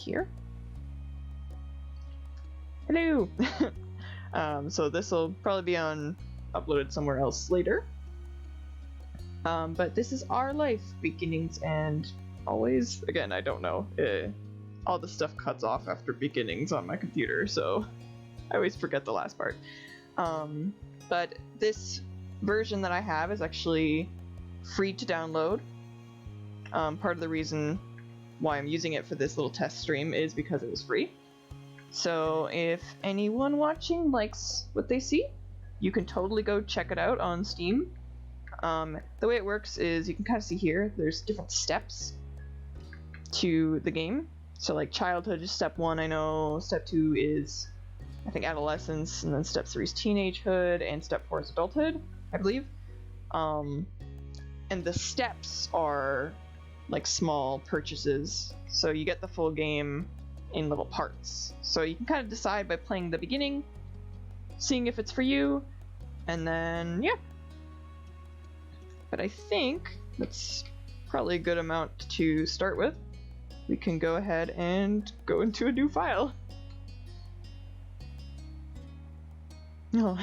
here. Hello! So this will probably be uploaded somewhere else later. But this is Our Life, Beginnings and Always. Again, I don't know. All the stuff cuts off after Beginnings on my computer, so I always forget the last part. But this version that I have is actually free to download. Part of the reason why I'm using it for this little test stream is because it was free. So if anyone watching likes what they see, you can totally go check it out on Steam. The way it works is you can kind of see here, there's different steps to the game. So like childhood is step 1, I know. Step 2 is, I think, adolescence, and then step 3 is teenagehood, and step 4 is adulthood, I believe. And the steps are like small purchases, so you get the full game in little parts. So you can kind of decide by playing the beginning, seeing if it's for you, and then yeah. But I think that's probably a good amount to start with. We can go ahead and go into a new file. Oh,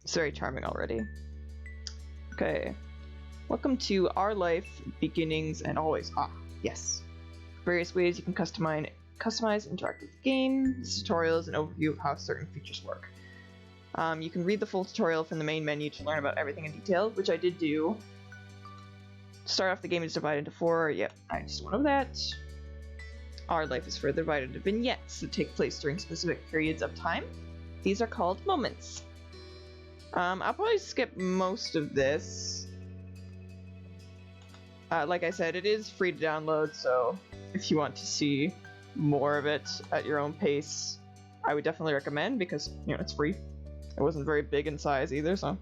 it's very charming already. Okay, welcome to Our Life, Beginnings and Always. Ah, yes. Various ways you can customize interact with the game. This tutorial is an overview of how certain features work. You can read the full tutorial from the main menu to learn about everything in detail, which I did do. To start off, the game is divided into 4. Yep, I just went over that. Our Life is further divided into vignettes that take place during specific periods of time. These are called moments. I'll probably skip most of this. Like I said, it is free to download, so if you want to see more of it at your own pace, I would definitely recommend, because, you know, it's free. It wasn't very big in size either, so.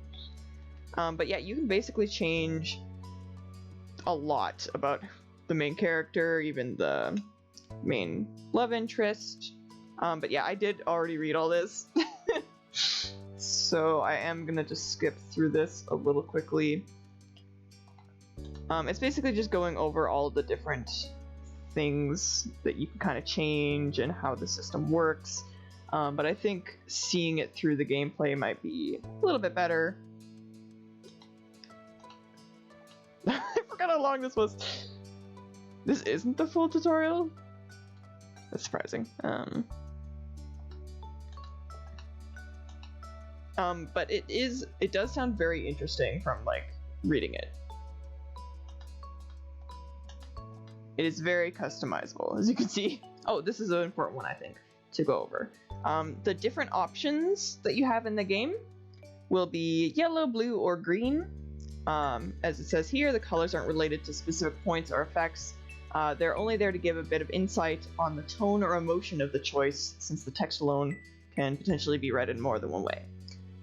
But yeah, you can basically change a lot about the main character, even the main love interest. But yeah, I did already read all this. So I am gonna just skip through this a little quickly. It's basically just going over all the different things that you can kind of change and how the system works. But I think seeing it through the gameplay might be a little bit better. I forgot how long this was. This isn't the full tutorial? That's surprising. But it does sound very interesting from, like, reading it. It is very customizable, as you can see. Oh, this is an important one, I think, to go over. The different options that you have in the game will be yellow, blue, or green. As it says here, the colors aren't related to specific points or effects. They're only there to give a bit of insight on the tone or emotion of the choice, since the text alone can potentially be read in more than one way.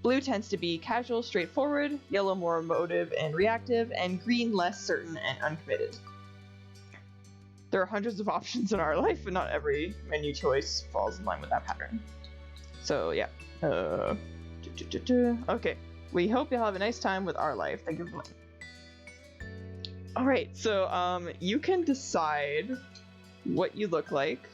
Blue tends to be casual, straightforward, yellow more emotive and reactive, and green less certain and uncommitted. There are hundreds of options in Our Life, and not every menu choice falls in line with that pattern. So yeah. Okay. We hope you'll have a nice time with Our Life. Thank you for playing. Alright, so you can decide what you look like,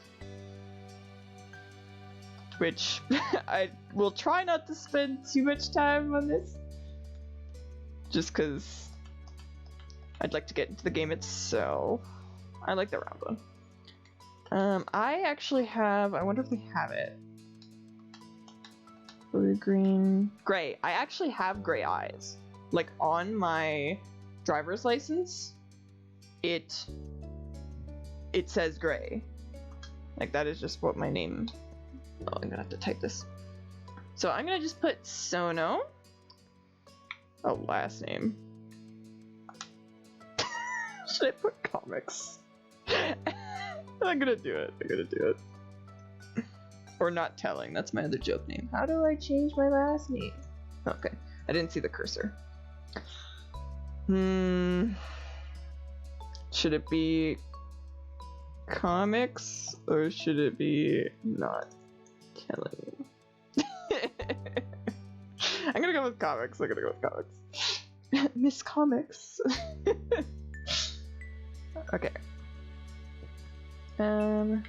which I will try not to spend too much time on this, just because I'd like to get into the game itself. I like the round one. I actually have, I wonder if they have it. Blue, green, gray. I actually have gray eyes. Like, on my driver's license, it says gray. Like, that is just what my name... Oh, I'm gonna have to type this. So I'm gonna just put Sono. Oh, last name. Should I put comics? I'm gonna do it. Or not telling, that's my other joke name. How do I change my last name? Okay, I didn't see the cursor. Should it be comics, or should it be not telling? I'm gonna go with comics. Miss Comics. Okay. There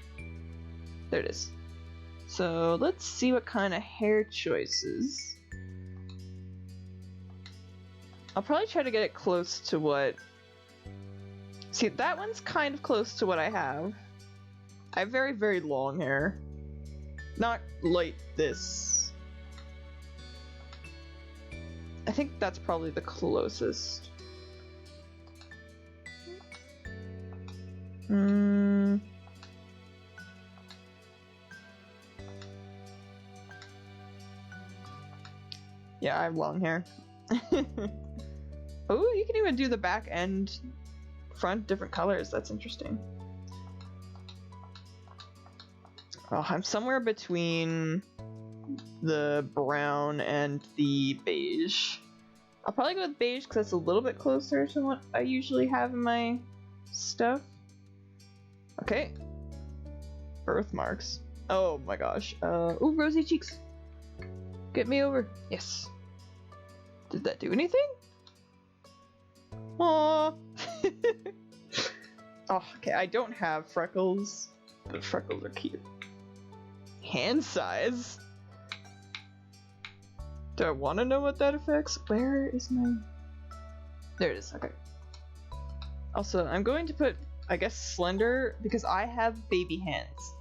it is. So let's see what kind of hair choices. I'll probably try to get it close to what... See, that one's kind of close to what I have. I have very, very long hair. Not like this. I think that's probably the closest. Yeah, I have long hair. Oh, you can even do the back and front different colors. That's interesting. Oh, I'm somewhere between the brown and the beige. I'll probably go with beige because that's a little bit closer to what I usually have in my stuff. Okay. Birthmarks. Oh my gosh. Ooh, rosy cheeks. Get me over. Yes. Did that do anything? Aww. Oh, okay, I don't have freckles, but freckles are cute. Hand size? Do I want to know what that affects? Where is my... There it is, okay. Also, I'm going to put, I guess, slender, because I have baby hands.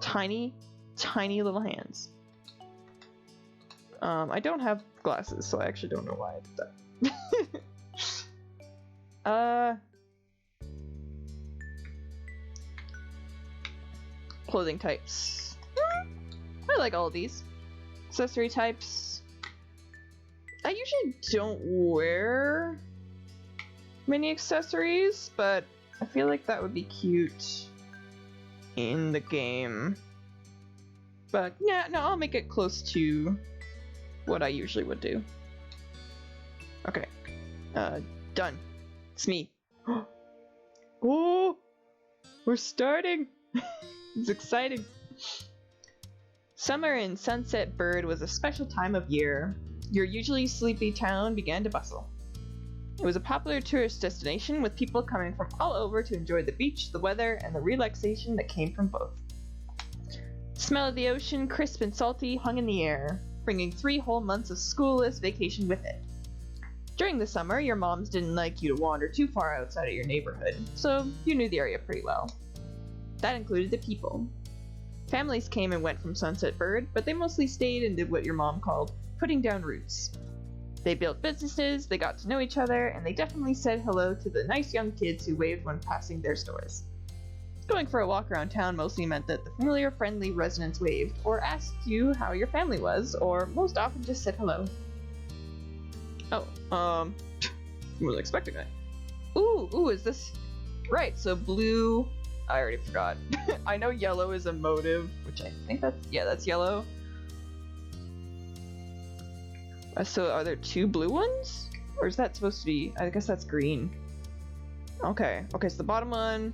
Tiny, tiny little hands. I don't have glasses, so I actually don't know why I did that. Clothing types. I like all of these. Accessory types. I usually don't wear many accessories, but I feel like that would be cute in the game. But yeah, no, I'll make it close to what I usually would do. Okay. Done. It's me. Oh! We're starting! It's exciting. Summer in Sunset Bird was a special time of year. Your usually sleepy town began to bustle. It was a popular tourist destination with people coming from all over to enjoy the beach, the weather, and the relaxation that came from both. The smell of the ocean, crisp and salty, hung in the air, bringing 3 whole months of schoolless vacation with it. During the summer, your moms didn't like you to wander too far outside of your neighborhood, so you knew the area pretty well. That included the people. Families came and went from Sunset Bird, but they mostly stayed and did what your mom called putting down roots. They built businesses, they got to know each other, and they definitely said hello to the nice young kids who waved when passing their stores. Going for a walk around town mostly meant that the familiar, friendly residents waved, or asked you how your family was, or most often just said hello. Oh, I wasn't expecting that. Ooh, is this... Right, so blue... I already forgot. I know yellow is a motive, which I think that's... Yeah, that's yellow. So are there 2 blue ones? Or is that supposed to be... I guess that's green. Okay, so the bottom one...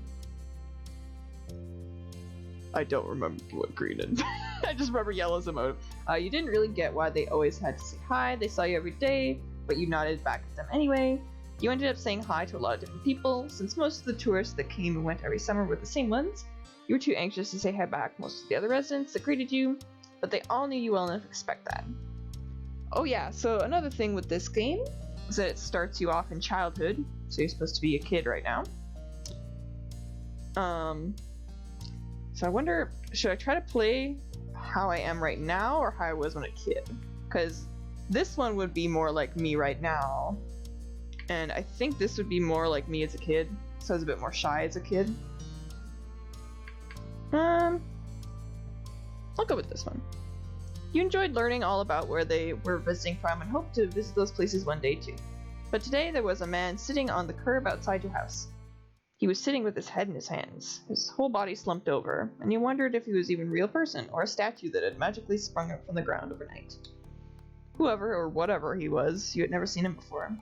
I don't remember what green is. I just remember yellow's a motive. You didn't really get why they always had to say hi. They saw you every day, but you nodded back at them anyway. You ended up saying hi to a lot of different people. Since most of the tourists that came and went every summer were the same ones, you were too anxious to say hi back most of the other residents that greeted you, but they all knew you well enough to expect that. Oh yeah, so another thing with this game is that it starts you off in childhood, so you're supposed to be a kid right now. So I wonder, should I try to play how I am right now or how I was when a kid? Because this one would be more like me right now, and I think this would be more like me as a kid, so I was a bit more shy as a kid. I'll go with this one. You enjoyed learning all about where they were visiting from and hoped to visit those places one day too. But today there was a man sitting on the curb outside your house. He was sitting with his head in his hands, his whole body slumped over, and you wondered if he was even a real person or a statue that had magically sprung up from the ground overnight. Whoever or whatever he was, you had never seen him before.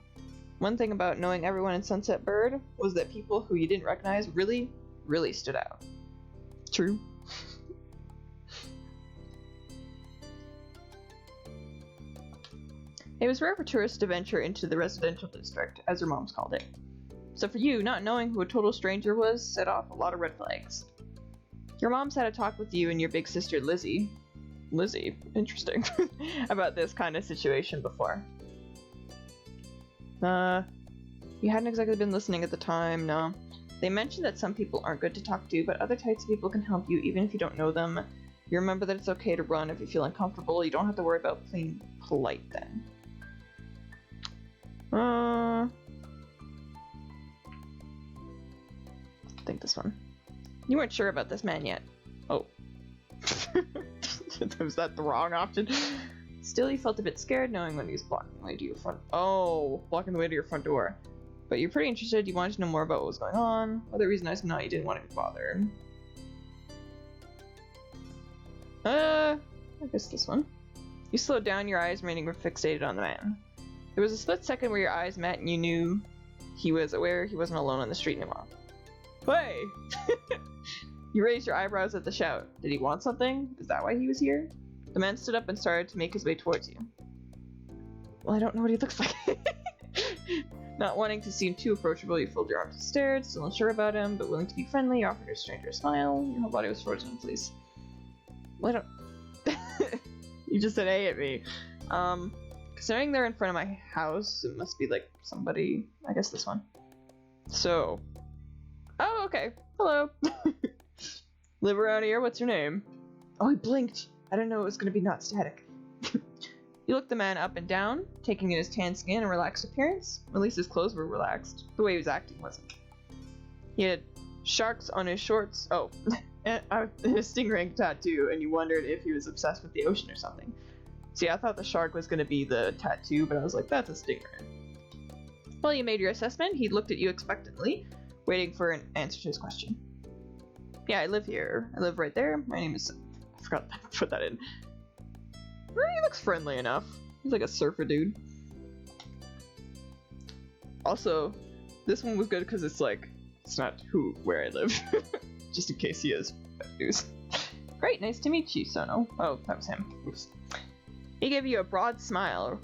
One thing about knowing everyone in Sunset Bird was that people who you didn't recognize really, really stood out. True. It was rare for tourists to venture into the residential district, as your moms called it. So for you, not knowing who a total stranger was set off a lot of red flags. Your mom's had a talk with you and your big sister Lizzie. Lizzie, interesting. About this kind of situation before. You hadn't exactly been listening at the time, no. They mentioned that some people aren't good to talk to, but other types of people can help you even if you don't know them. You remember that it's okay to run if you feel uncomfortable. You don't have to worry about being polite then. I think this one. You weren't sure about this man yet. Oh. Was that the wrong option? Still, you felt a bit scared knowing when he was blocking the way to your front. Oh, blocking the way to your front door. But you're pretty interested. You wanted to know more about what was going on. Other reason I said no, you didn't want to be bothered. I guess this one. You slowed down, your eyes remaining fixated on the man. There was a split second where your eyes met and you knew he was aware he wasn't alone on the street anymore. Hey! You raised your eyebrows at the shout. Did he want something? Is that why he was here? The man stood up and started to make his way towards you. Well, I don't know what he looks like. Not wanting to seem too approachable, you folded your arms and stared, still unsure about him, but willing to be friendly, you offered your stranger a smile. Your whole body was frozen in place. Well, I don't... You just said hey at me. Considering they're in front of my house, it must be like somebody... I guess this one. So... Oh, okay. Hello. Live around here, what's your name? Oh, he blinked. I didn't know it was gonna be not static. You looked the man up and down, taking in his tan skin and relaxed appearance. At least his clothes were relaxed. The way he was acting wasn't. He had sharks on his shorts. Oh, and a stingray tattoo, and you wondered if he was obsessed with the ocean or something. See, I thought the shark was gonna be the tattoo, but I was like, that's a stingray. Well, you made your assessment. He looked at you expectantly, waiting for an answer to his question. Yeah, I live here. I live right there. My name is... I forgot to put that in. He looks friendly enough. He's like a surfer dude. Also, this one was good because it's like, it's not where I live. Just in case he has bad news. Great, nice to meet you, Sono. Oh, that was him. Oops. He gave you a broad smile,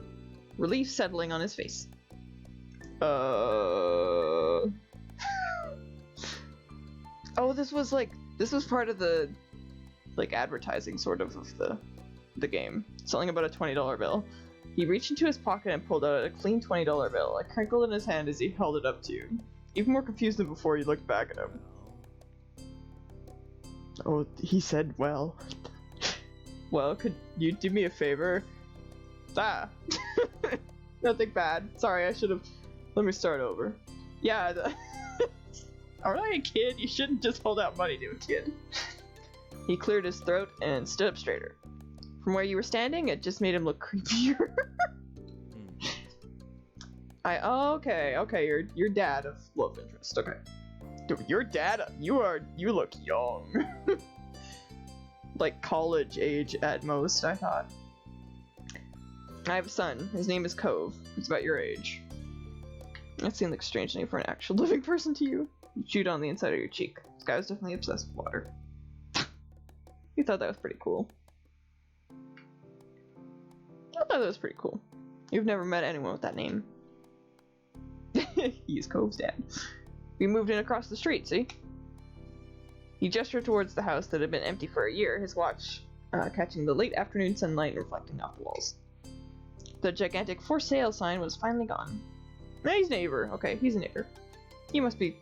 relief settling on his face. Oh, this was part of the, like, advertising sort of the game. Selling about a $20 bill. He reached into his pocket and pulled out a clean $20 bill. It crinkled in his hand as he held it up to you. Even more confused than before, you looked back at him. Oh, he said, well. Well, could you do me a favor? Ah. Nothing bad. Sorry, I should have... Let me start over. Yeah, aren't I a kid? You shouldn't just hold out money to a kid. He cleared his throat and stood up straighter. From where you were standing, it just made him look creepier. Okay, your dad of love interest. Okay. Dude, your dad, you look young. Like college age at most, I thought. I have a son. His name is Cove. He's about your age. That seemed like a strange name for an actual living person to you. You chewed on the inside of your cheek. This guy was definitely obsessed with water. You thought that was pretty cool. I thought that was pretty cool. You've never met anyone with that name. He's Cove's dad. We moved in across the street, see? He gestured towards the house that had been empty for a year, his watch catching the late afternoon sunlight and reflecting off the walls. The gigantic for sale sign was finally gone. Now he's a neighbor. Okay, he's a neighbor. You must be...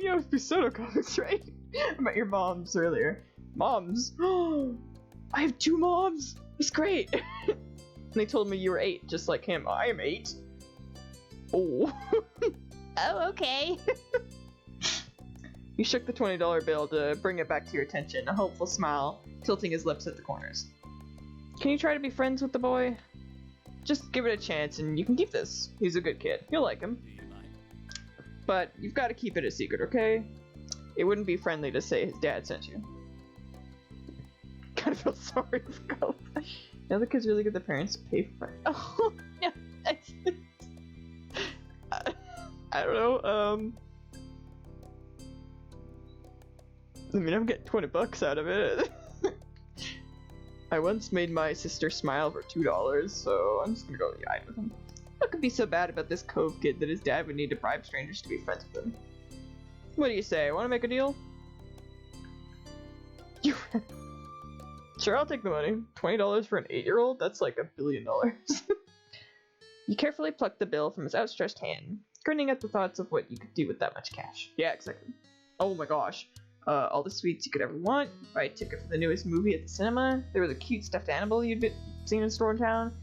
You must be Sono Comics, right? I met your moms earlier. Moms? I have 2 moms! It's great! And they told me you were 8, just like him. I am 8. Oh. Oh, okay. He shook the $20 bill to bring it back to your attention, a hopeful smile, tilting his lips at the corners. Can you try to be friends with the boy? Just give it a chance and you can keep this. He's a good kid. You'll like him. But you've got to keep it a secret, okay? It wouldn't be friendly to say his dad sent you. Kind of feel sorry for Cove. Now the kids really get the parents to pay for it. Oh, no. I don't know, I mean, I'm getting $20 out of it. I once made my sister smile for $2, so I'm just gonna go yide with him. What could be so bad about this Cove kid that his dad would need to bribe strangers to be friends with him? What do you say? Want to make a deal? You. Sure, I'll take the money. $20 for an 8-year-old? That's like $1 billion. You carefully plucked the bill from his outstretched hand, grinning at the thoughts of what you could do with that much cash. Yeah, exactly. Oh my gosh. All the sweets you could ever want. Buy a ticket for the newest movie at the cinema. There was a cute stuffed animal you'd seen in a store in town.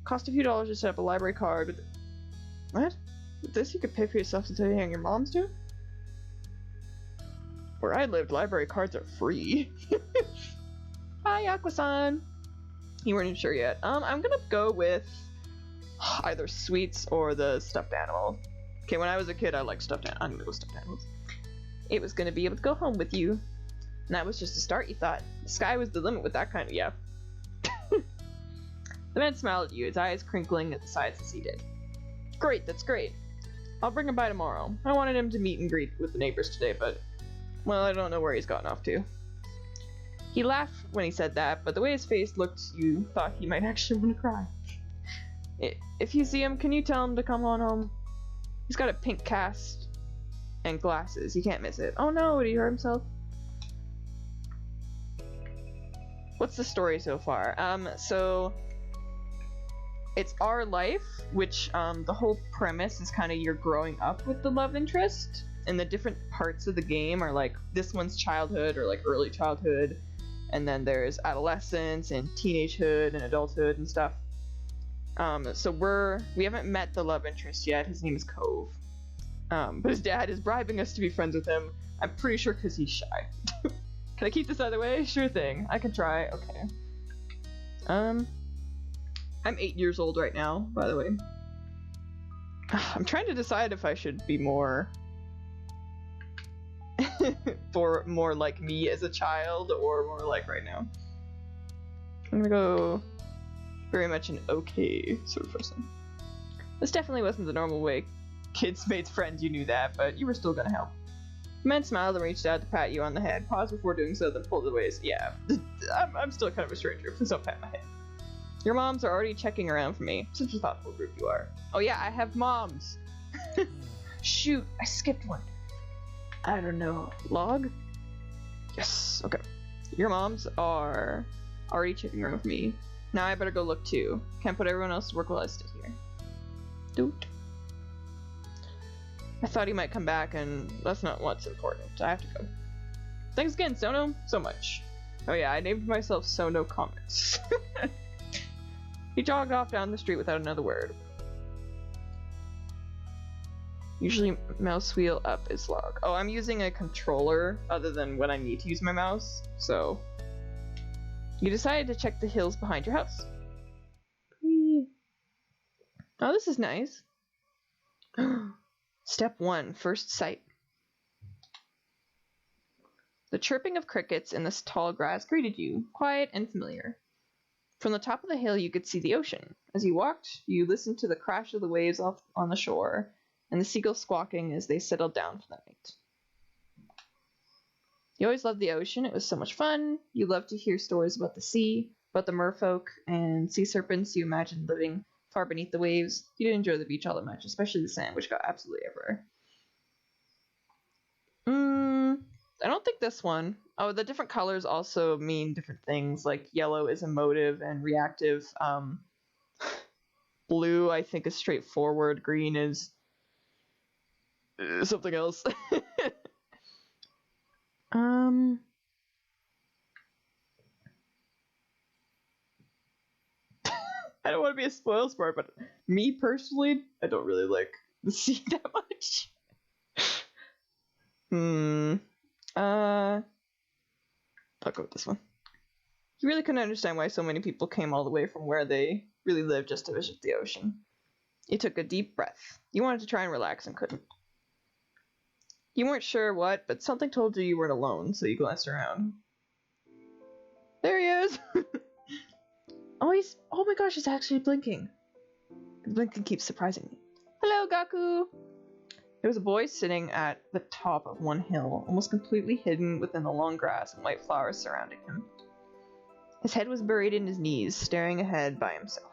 Cost a few dollars to set up a library card with... What? With this you could pay for yourself until you hang your moms do? Where I lived, library cards are free. Hi, Aqua-san! You weren't sure yet. I'm gonna go with either sweets or the stuffed animal. Okay, when I was a kid, I liked stuffed animals. I'm gonna go stuffed animals. It was gonna be able to go home with you. And that was just a start, you thought. The sky was the limit with that kind of, yeah. The man smiled at you, his eyes crinkling at the sides as he did. Great, that's great. I'll bring him by tomorrow. I wanted him to meet and greet with the neighbors today, but... well, I don't know where he's gotten off to. He laughed when he said that, but the way his face looked, you thought he might actually want to cry. If you see him, can you tell him to come on home? He's got a pink cast and glasses. You can't miss it. Oh no, did he hurt himself? What's the story so far? So... it's our life, which, the whole premise is kind of you're growing up with the love interest, and the different parts of the game are like, this one's childhood, or like early childhood, and then there's adolescence, and teenagehood, and adulthood, and stuff. So we haven't met the love interest yet. His name is Cove. But his dad is bribing us to be friends with him. I'm pretty sure because he's shy. Can I keep this out of the way? Sure thing. I can try. Okay. I'm 8 years old right now, by the way. I'm trying to decide if I should be more... for more like me as a child, or more like right now. I'm gonna go very much an okay sort of person. This definitely wasn't the normal way kids made friends, you knew that, but you were still gonna help. The man smiled and reached out to pat you on the head, paused before doing so, then pulled it away. Yeah, I'm still kind of a stranger, please don't pat my head. Your moms are already checking around for me. Such a thoughtful group you are. Oh yeah, I have moms! Shoot, I skipped one. I don't know. Log? Yes, okay. Your moms are already checking around for me. Now I better go look too. Can't put everyone else to work while I stay here. Doot. I thought he might come back, and that's not what's important. I have to go. Thanks again, Sono. So much. Oh yeah, I named myself Sono Comics. He jogged off down the street without another word. Usually mouse wheel up is log. Oh, I'm using a controller other than when I need to use my mouse, so... You decided to check the hills behind your house. Whee. Oh, this is nice. Step 1, first sight. The chirping of crickets in this tall grass greeted you, quiet and familiar. From the top of the hill you could see the ocean. As you walked, you listened to the crash of the waves off on the shore, and the seagulls squawking as they settled down for the night. You always loved the ocean, it was so much fun. You loved to hear stories about the sea, about the merfolk and sea serpents you imagined living far beneath the waves. You didn't enjoy the beach all that much, especially the sand, which got absolutely everywhere. I don't think this one. Oh, the different colors also mean different things, like yellow is emotive and reactive. Blue, I think, is straightforward. Green is something else. I don't want to be a spoil sport, but me personally, I don't really like the sea that much. I'll go with this one. You really couldn't understand why so many people came all the way from where they really live just to visit the ocean. You took a deep breath. You wanted to try and relax and couldn't. You weren't sure what, but something told you weren't alone, so you glanced around. There he is! Oh my gosh, he's actually blinking. The blinking keeps surprising me. Hello, Gaku! There was a boy sitting at the top of one hill, almost completely hidden within the long grass and white flowers surrounding him. His head was buried in his knees, staring ahead by himself.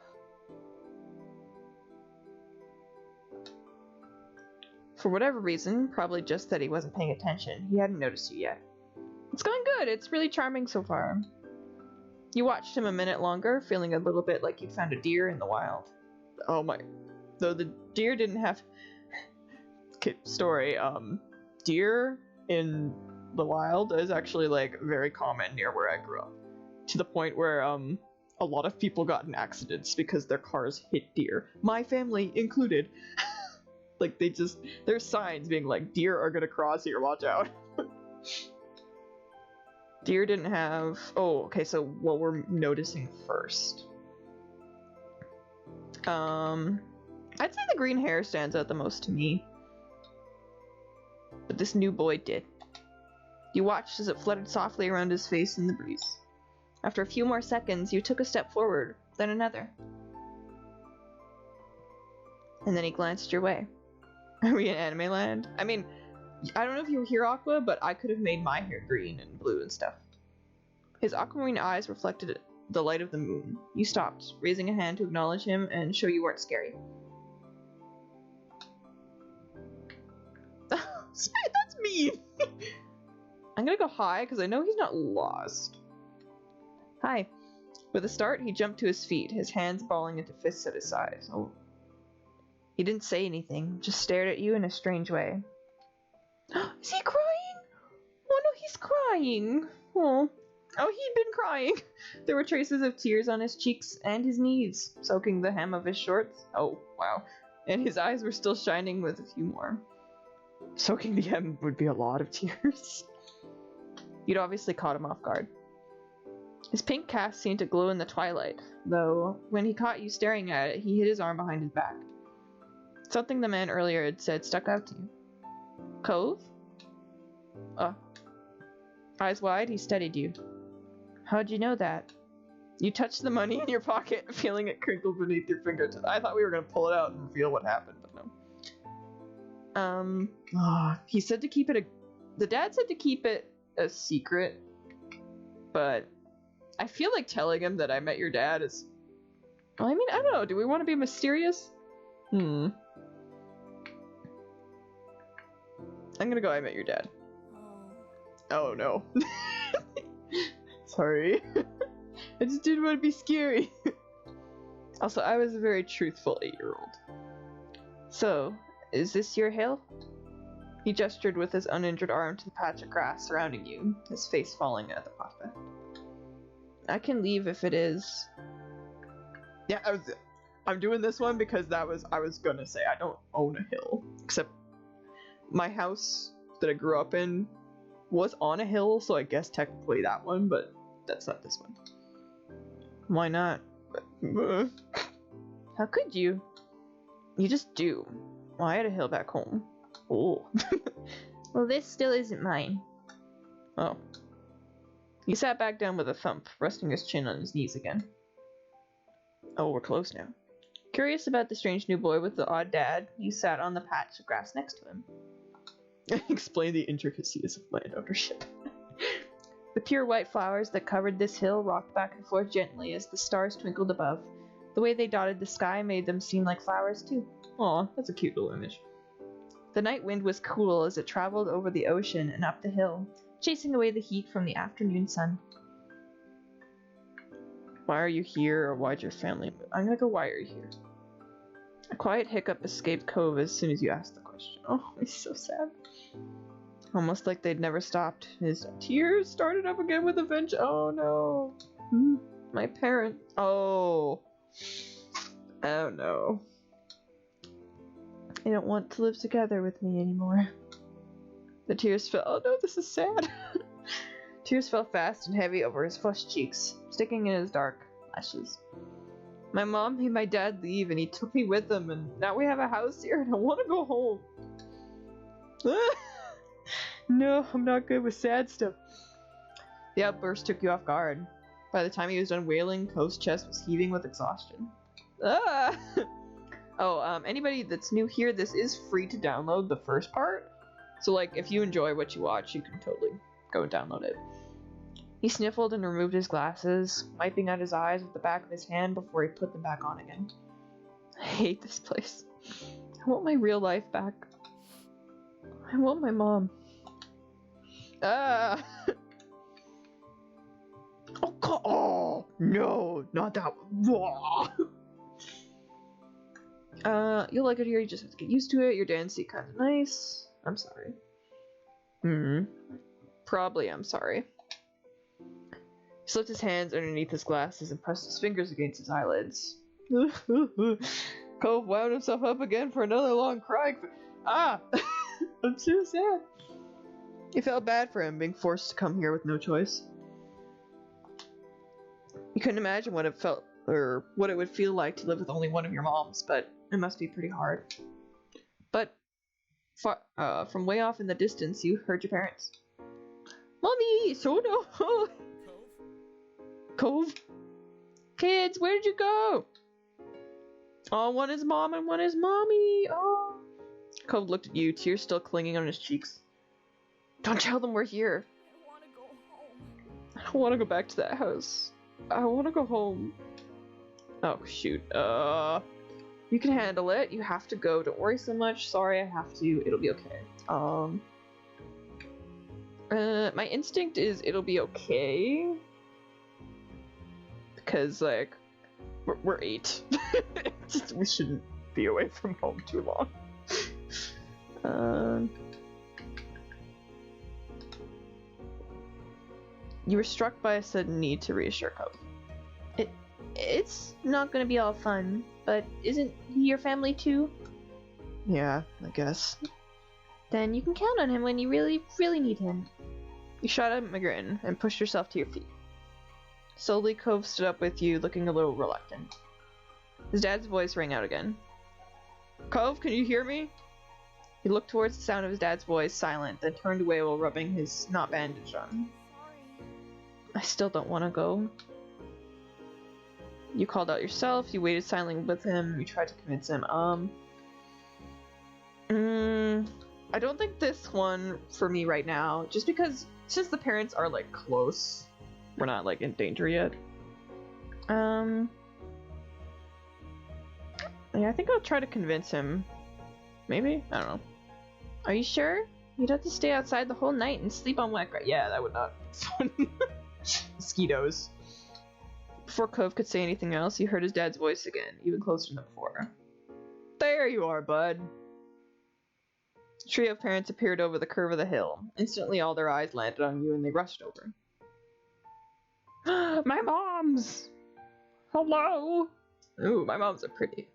For whatever reason, probably just that he wasn't paying attention, he hadn't noticed you yet. It's going good. It's really charming so far. You watched him a minute longer, feeling a little bit like you'd found a deer in the wild. Oh my. Though the deer didn't have... Story, deer in the wild is actually, like, very common near where I grew up. To the point where, a lot of people got in accidents because their cars hit deer. My family included. Like, there's signs being like, deer are gonna cross here, watch out. Deer didn't have... Oh, okay, so what we're noticing first. I'd say the green hair stands out the most to me. But this new boy did. You watched as it fluttered softly around his face in the breeze. After a few more seconds, you took a step forward, then another. And then he glanced your way. Are we in anime land? I mean, I don't know if you were here, Aqua, but I could have made my hair green and blue and stuff. His aquamarine eyes reflected the light of the moon. You stopped, raising a hand to acknowledge him and show you weren't scary. That's mean! I'm gonna go hi, because I know he's not lost. Hi. With a start, he jumped to his feet, his hands balling into fists at his sides. Oh. He didn't say anything, just stared at you in a strange way. Is he crying? Oh no, he's crying. Oh, he'd been crying. There were traces of tears on his cheeks and his knees, soaking the hem of his shorts. Oh, wow. And his eyes were still shining with a few more. Soaking the hem would be a lot of tears. You'd obviously caught him off guard. His pink cast seemed to glow in the twilight, though when he caught you staring at it, he hid his arm behind his back. Something the man earlier had said stuck out to you. Cove? Eyes wide, he studied you. How'd you know that? You touched the money in your pocket, feeling it crinkle beneath your fingertips. I thought we were gonna pull it out and reveal what happened, but no. He said to keep it the dad said to keep it a secret, but I feel like telling him that I met your dad is... Well, I mean, I don't know. Do we want to be mysterious? I'm gonna go, I met your dad. Oh, no. Sorry. I just didn't want to be scary. Also, I was a very truthful 8-year-old. So, is this your hill? He gestured with his uninjured arm to the patch of grass surrounding you, his face falling at the prospect. I can leave if it is. Yeah, I'm doing this one because I was gonna say I don't own a hill. Except my house that I grew up in was on a hill, so I guess technically that one, but that's not this one. Why not? How could you? You just do. Well, I had a hill back home. Oh. Well, this still isn't mine. Oh. He sat back down with a thump, resting his chin on his knees again. Oh, we're close now. Curious about the strange new boy with the odd dad, you sat on the patch of grass next to him. Explain the intricacies of land ownership. The pure white flowers that covered this hill rocked back and forth gently as the stars twinkled above. The way they dotted the sky made them seem like flowers too. Aw, that's a cute little image. The night wind was cool as it traveled over the ocean and up the hill, chasing away the heat from the afternoon sun. Why are you here, or why'd your family move? I'm gonna go, why are you here? A quiet hiccup escaped Cove as soon as you asked the question. Oh, he's so sad. Almost like they'd never stopped. His tears started up again with a vengeance. Oh no. My parent. Oh. Oh no. They don't want to live together with me anymore. The tears fell. Oh no, this is sad. Tears fell fast and heavy over his flushed cheeks, sticking in his dark lashes. My mom made my dad leave and he took me with him, and now we have a house here and I want to go home. No, I'm not good with sad stuff. The outburst took you off guard. By the time he was done wailing, Cove's chest was heaving with exhaustion. Ah! Oh, anybody that's new here, this is free to download the first part. So, like, if you enjoy what you watch, you can totally go and download it. He sniffled and removed his glasses, wiping out his eyes with the back of his hand before he put them back on again. I hate this place. I want my real life back. I want my mom. Ah! Oh, God. Oh, no, not that one. You'll like it here, you just have to get used to it. Your dance seat kinda nice. I'm sorry. Probably I'm sorry. He slipped his hands underneath his glasses and pressed his fingers against his eyelids. Cove wound himself up again for another long cry. Ah! I'm so sad. He felt bad for him being forced to come here with no choice. You couldn't imagine what it felt, or what it would feel like to live with only one of your moms, but it must be pretty hard. But from way off in the distance, you heard your parents. Mommy! Sono! Cove? Kids, where did you go? Oh, one is mom and one is mommy. Oh. Cove looked at you, tears still clinging on his cheeks. Don't tell them we're here. I want to go home. I don't want to go back to that house. I want to go home. Oh, shoot. You can handle it. You have to go. Don't worry so much. Sorry, I have to. It'll be okay. My instinct is it'll be okay. Because, like, we're 8. We shouldn't be away from home too long. You were struck by a sudden need to reassure Cove. It's not gonna be all fun, but isn't he your family too? Yeah, I guess. Then you can count on him when you really, really need him. You shot at McGrin and pushed yourself to your feet. Slowly, Cove stood up with you, looking a little reluctant. His dad's voice rang out again. Cove, can you hear me? He looked towards the sound of his dad's voice, silent, then turned away while rubbing his not bandaged arm. I still don't want to go. You called out yourself, you waited silently with him, you tried to convince him. I don't think this one for me right now, just because since the parents are like close, we're not like in danger yet. Yeah, I think I'll try to convince him. Maybe? I don't know. Are you sure? You'd have to stay outside the whole night and sleep on wet grass. Yeah, that would not be fun. Mosquitoes. Before Cove could say anything else, he heard his dad's voice again, even closer than before. There you are, bud. A trio of parents appeared over the curve of the hill. Instantly, all their eyes landed on you and they rushed over. My moms! Hello! Ooh, my moms are pretty.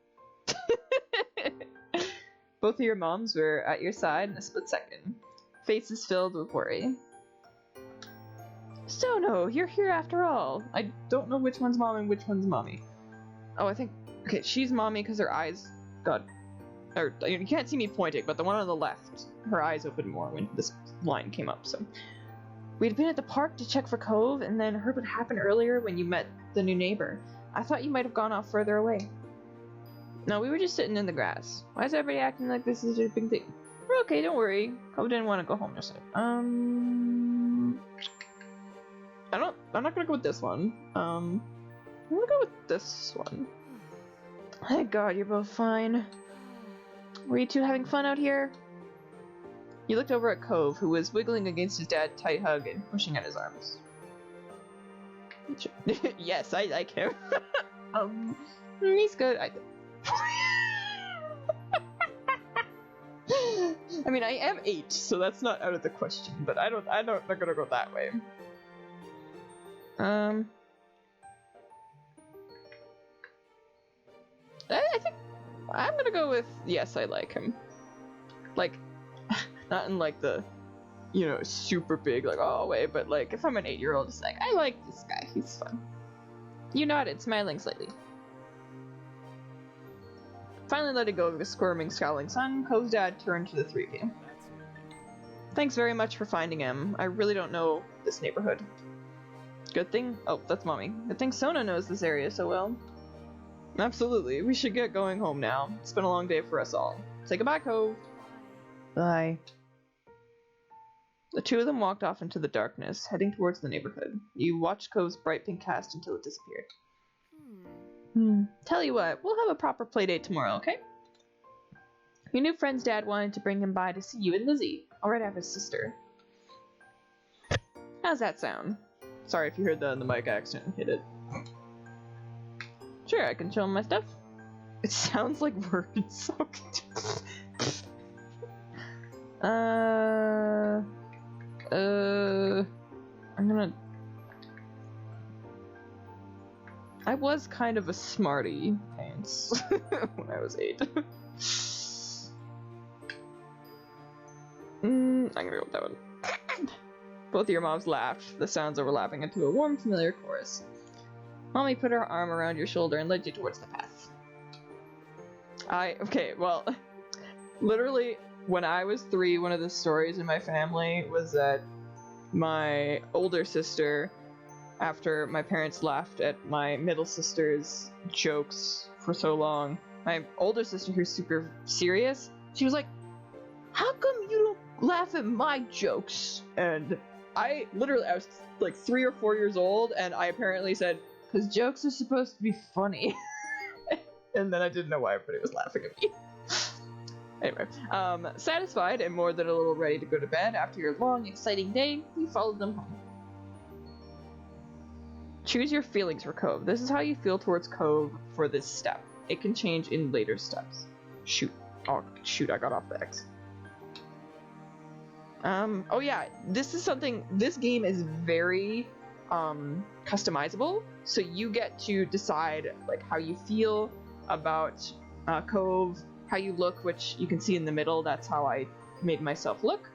Both of your moms were at your side in a split second, faces filled with worry. Sono, you're here after all. I don't know which one's mom and which one's mommy. Oh, I think... Okay, she's mommy because her eyes got... Or, you can't see me pointing, but the one on the left, her eyes opened more when this line came up, so... We'd been at the park to check for Cove, and then heard what happened earlier when you met the new neighbor. I thought you might have gone off further away. No, we were just sitting in the grass. Why is everybody acting like this is a big thing? We're okay, don't worry. Cove didn't want to go home just yet. I'm not gonna go with this one. I'm gonna go with this one. Thank God you're both fine. Were you two having fun out here? You looked over at Cove, who was wiggling against his dad's tight hug and pushing at his arms. Yes, I like him. He's good. I mean, I am 8, so that's not out of the question, but I'm not gonna go that way. I think I'm gonna go with yes, I like him. Like, not in like the, you know, super big like oh way, but like if I'm an 8-year-old, it's like I like this guy, he's fun. You nodded, smiling slightly. Finally letting go of the squirming, scowling son, Cove's dad turned to the three of you. Thanks very much for finding him. I really don't know this neighborhood. Good thing... Oh, that's mommy. Good thing Sona knows this area so well. Absolutely. We should get going home now. It's been a long day for us all. Say goodbye, Cove. Bye. The two of them walked off into the darkness, heading towards the neighborhood. You watched Cove's bright pink cast until it disappeared. Tell you what, we'll have a proper playdate tomorrow, okay? Your new friend's dad wanted to bring him by to see you and Lizzie. Alright, I have his sister. How's that sound? Sorry if you heard that in the mic, I accidentally hit it. Sure, I can show him my stuff. It sounds like words. I'm gonna... I was kind of a smarty pants when I was 8. I'm gonna go with that one. Both of your moms laughed, the sounds overlapping into a warm, familiar chorus. Mommy put her arm around your shoulder and led you towards the path. Okay, well, literally, when I was 3, one of the stories in my family was that my older sister, after my parents laughed at my middle sister's jokes for so long, my older sister, who's super serious, she was like, how come you don't laugh at my jokes? And I was like 3 or 4 years old, and I apparently said, because jokes are supposed to be funny. And then I didn't know why everybody was laughing at me. Anyway, satisfied and more than a little ready to go to bed after your long, exciting day, you followed them home. Choose your feelings for Cove. This is how you feel towards Cove for this step. It can change in later steps. Shoot. Oh, shoot, I got off the X. Oh yeah, this game is very, customizable, so you get to decide, like, how you feel about, Cove, how you look, which you can see in the middle, that's how I made myself look.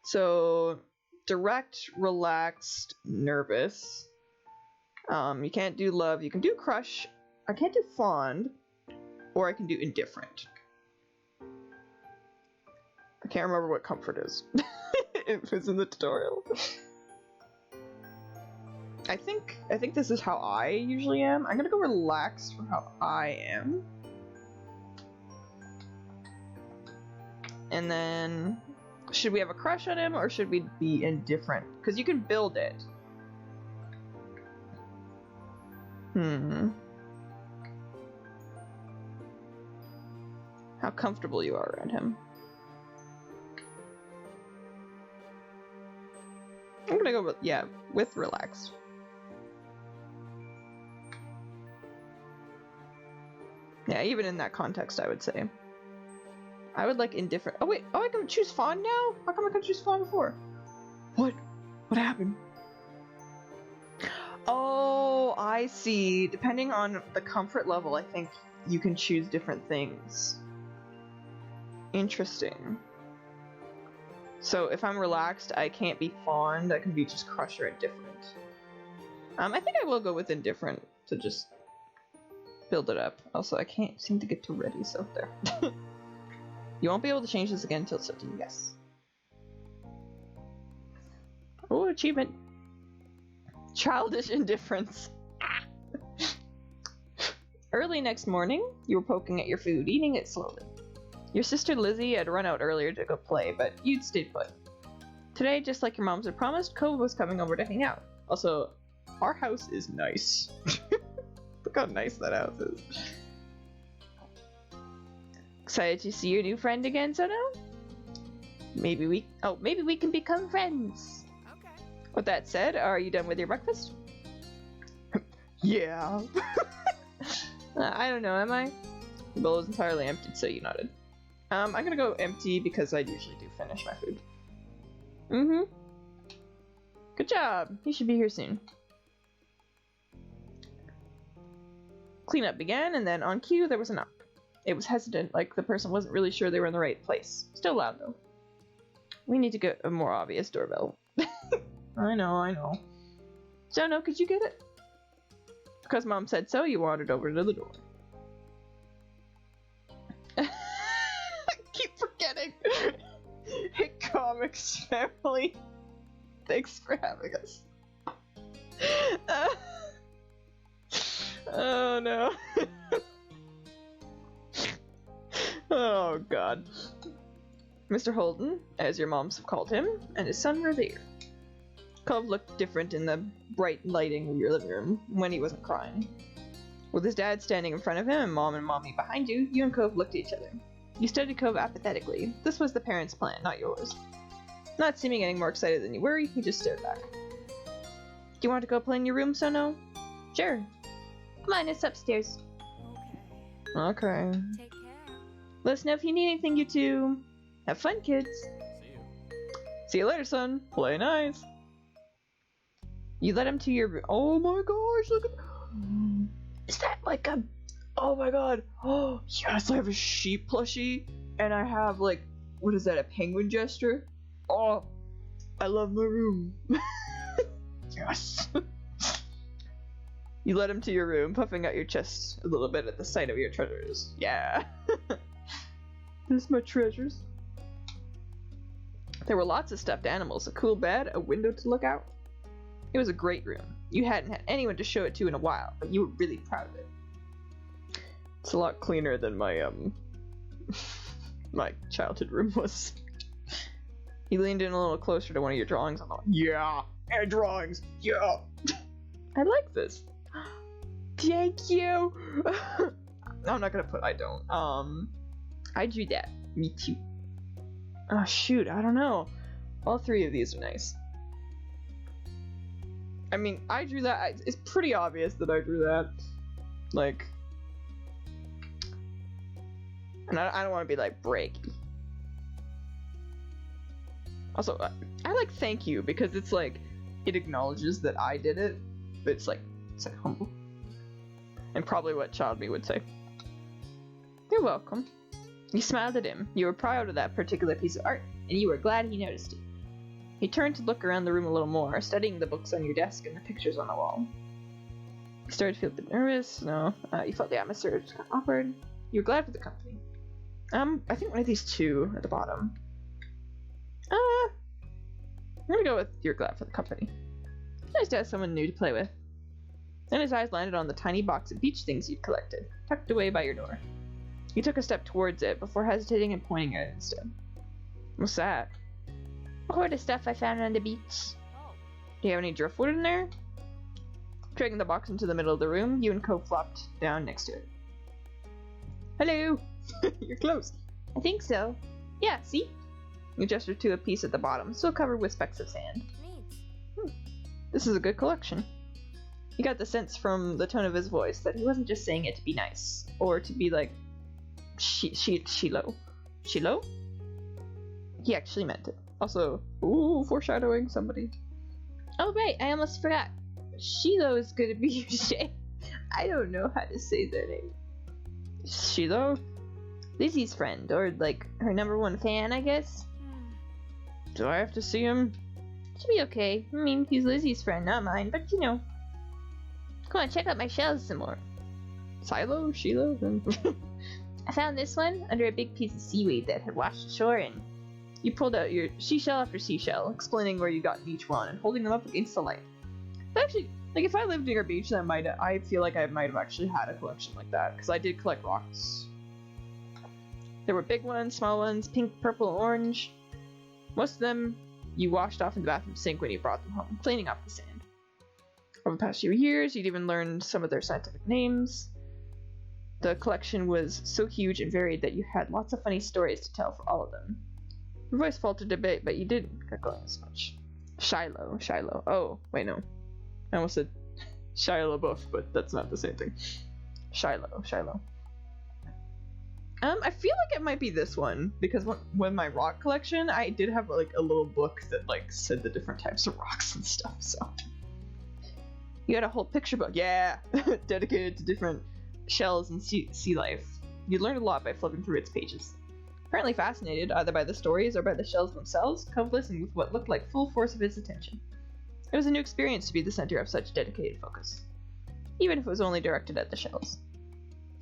So, direct, relaxed, nervous. You can't do love, you can do crush, I can't do fond, or I can do indifferent. I can't remember what comfort is. It was in the tutorial. I think this is how I usually am. I'm gonna go relaxed for how I am. And then, should we have a crush on him or should we be indifferent? Because you can build it. How comfortable you are around him. I'm gonna go with, with relaxed. Yeah, even in that context, I would say. I would like indifferent. Oh wait, I can choose fond now? How come I couldn't choose fond before? What? What happened? Oh, I see. Depending on the comfort level, I think you can choose different things. Interesting. So if I'm relaxed, I can't be fond, I can be just crush or indifferent. I think I will go with indifferent to just build it up. Also, I can't seem to get to ready, so there. You won't be able to change this again until certain, yes. Oh, achievement. Childish indifference. Early next morning, you were poking at your food, eating it slowly. Your sister Lizzie had run out earlier to go play, but you'd stayed put. Today, just like your moms had promised, Cove was coming over to hang out. Also, our house is nice. Look how nice that house is. Excited to see your new friend again, Sono? Maybe we can become friends. Okay. With that said, are you done with your breakfast? Yeah. I don't know, am I? The bowl is entirely empty, so you nodded. I'm gonna go empty because I usually do finish my food. Good job! He should be here soon. Cleanup began, and then on cue, there was a knock. It was hesitant, like the person wasn't really sure they were in the right place. Still loud, though. We need to get a more obvious doorbell. I know. Sono, could you get it? Because Mom said so, you wandered over to the door. I keep forgetting. Hey, Comics family. Thanks for having us. Oh no. Oh god. Mr. Holden, as your moms have called him, and his son were there. Cove looked different in the bright lighting of your living room when he wasn't crying. With his dad standing in front of him and Mom and Mommy behind you, you and Cove looked at each other. You studied Cove apathetically. This was the parents' plan, not yours. Not seeming any more excited than you were, he just stared back. Do you want to go play in your room, Sono? Sure. Come on, it's upstairs. Okay. Take care. Let us know if you need anything, you two. Have fun, kids. See you. See you later, son. Play nice. You led him to your room. Oh my gosh, look at... Is that like a... Oh my god. Oh, yes, I have a sheep plushie. And I have like... What is that, a penguin gesture? Oh, I love my room. Yes. You led him to your room, puffing out your chest a little bit at the sight of your treasures. Yeah. There's my treasures. There were lots of stuffed animals, a cool bed, a window to look out. It was a great room. You hadn't had anyone to show it to in a while, but you were really proud of it. It's a lot cleaner than my my childhood room was. He leaned in a little closer to one of your drawings on the wall. Yeah, and drawings. Yeah. I like this. Thank you. I'm not gonna put I don't. I drew that. Me too. Oh shoot, I don't know. All three of these are nice. I mean, I drew that. It's pretty obvious that I drew that. Like, and I don't want to be like breaky. Also, I like thank you because it's like it acknowledges that I did it, but it's like humble, and probably what child me would say. You're welcome. You smiled at him. You were proud of that particular piece of art, and you were glad he noticed it. He turned to look around the room a little more, studying the books on your desk and the pictures on the wall. You started to feel a bit nervous. No, you felt the atmosphere was kind of awkward. You were glad for the company. I think one of these two at the bottom. I'm gonna go with you're glad for the company. It's nice to have someone new to play with. Then his eyes landed on the tiny box of beach things you'd collected, tucked away by your door. He took a step towards it before hesitating and pointing at it instead. What's that? A hoard of stuff I found on the beach. Oh, Do you have any driftwood in there? Dragging the box into the middle of the room, you and Cove flopped down next to it. Hello! You're close. I think so. Yeah, see? You gestured to a piece at the bottom, still covered with specks of sand. neat. This is a good collection. You got the sense from the tone of his voice that he wasn't just saying it to be nice, or to be like, Shiloh. Shiloh? He actually meant it. Also, ooh, foreshadowing somebody. Oh right, I almost forgot. Shiloh is gonna be your shade. I don't know how to say their name. Shiloh? Lizzie's friend, or like her #1 fan, I guess. Do I have to see him? Should be okay. I mean, he's Lizzie's friend, not mine, but you know. Come on, check out my shells some more. Silo? Shiloh? I found this one under a big piece of seaweed that had washed ashore, and you pulled out your seashell after seashell, explaining where you got each one and holding them up against the light. But actually, like if I lived near a beach, then I feel like I might have actually had a collection like that, because I did collect rocks. There were big ones, small ones, pink, purple, orange. Most of them you washed off in the bathroom sink when you brought them home, cleaning off the sand. Over the past few years, you'd even learned some of their scientific names. The collection was so huge and varied that you had lots of funny stories to tell for all of them. Your voice faltered a bit, but you didn't get going as much. Shiloh. Oh, wait, no. I almost said Shia LaBeouf, but that's not the same thing. Shiloh. I feel like it might be this one, because when my rock collection, I did have like a little book that like said the different types of rocks and stuff, so. You had a whole picture book, yeah, dedicated to different shells and sea life. You learned a lot by flipping through its pages. Apparently fascinated either by the stories or by the shells themselves, Cove listened with what looked like full force of his attention. It was a new experience to be the center of such dedicated focus, even if it was only directed at the shells.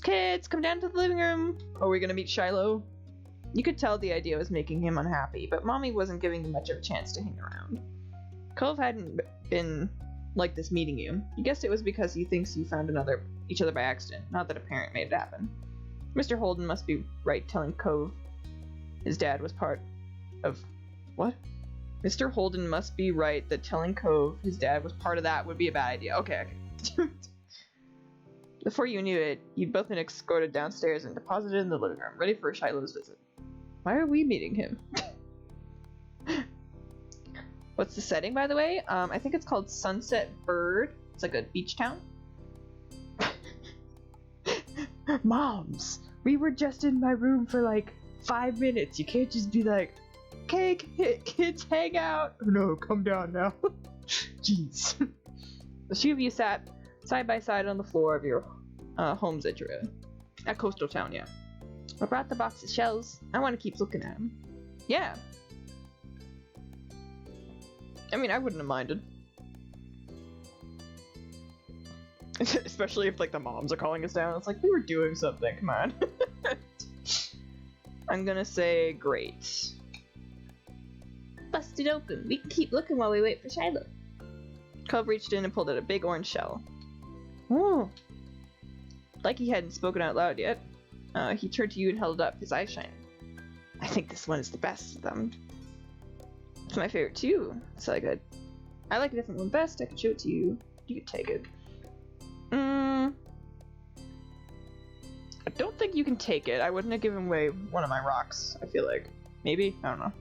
Kids, come down to the living room! Are we gonna meet Shiloh? You could tell the idea was making him unhappy, but Mommy wasn't giving him much of a chance to hang around. Cove hadn't been like this meeting you. You guessed it was because he thinks you found each other by accident, not that a parent made it happen. Mr. Holden must be right telling Cove his dad was part of... What? Mr. Holden must be right that telling Cove his dad was part of that would be a bad idea. Okay. Before you knew it, you'd both been escorted downstairs and deposited in the living room, ready for Shiloh's visit. Why are we meeting him? What's the setting, by the way? I think it's called Sunset Bird. It's like a beach town. Moms, we were just in my room for like 5 minutes. You can't just be like, okay, kids, hang out. Oh, no, come down now. Jeez. The two of you sat side by side on the floor of your homes that you're in. At Coastal Town, yeah. I brought the box of shells. I want to keep looking at them. Yeah. I mean, I wouldn't have minded. Especially if, like, the moms are calling us down. It's like, we were doing something, come on. I'm gonna say great. Busted open. We can keep looking while we wait for Shiloh. Cove reached in and pulled out a big orange shell. Oh. Like he hadn't spoken out loud yet. He turned to you and held it up, his eyes shining. I think this one is the best of them. It's my favorite too. So good. I like a different one best. I could show it to you. You could take it. I don't think you can take it. I wouldn't have given away one of my rocks, I feel like. Maybe? I don't know.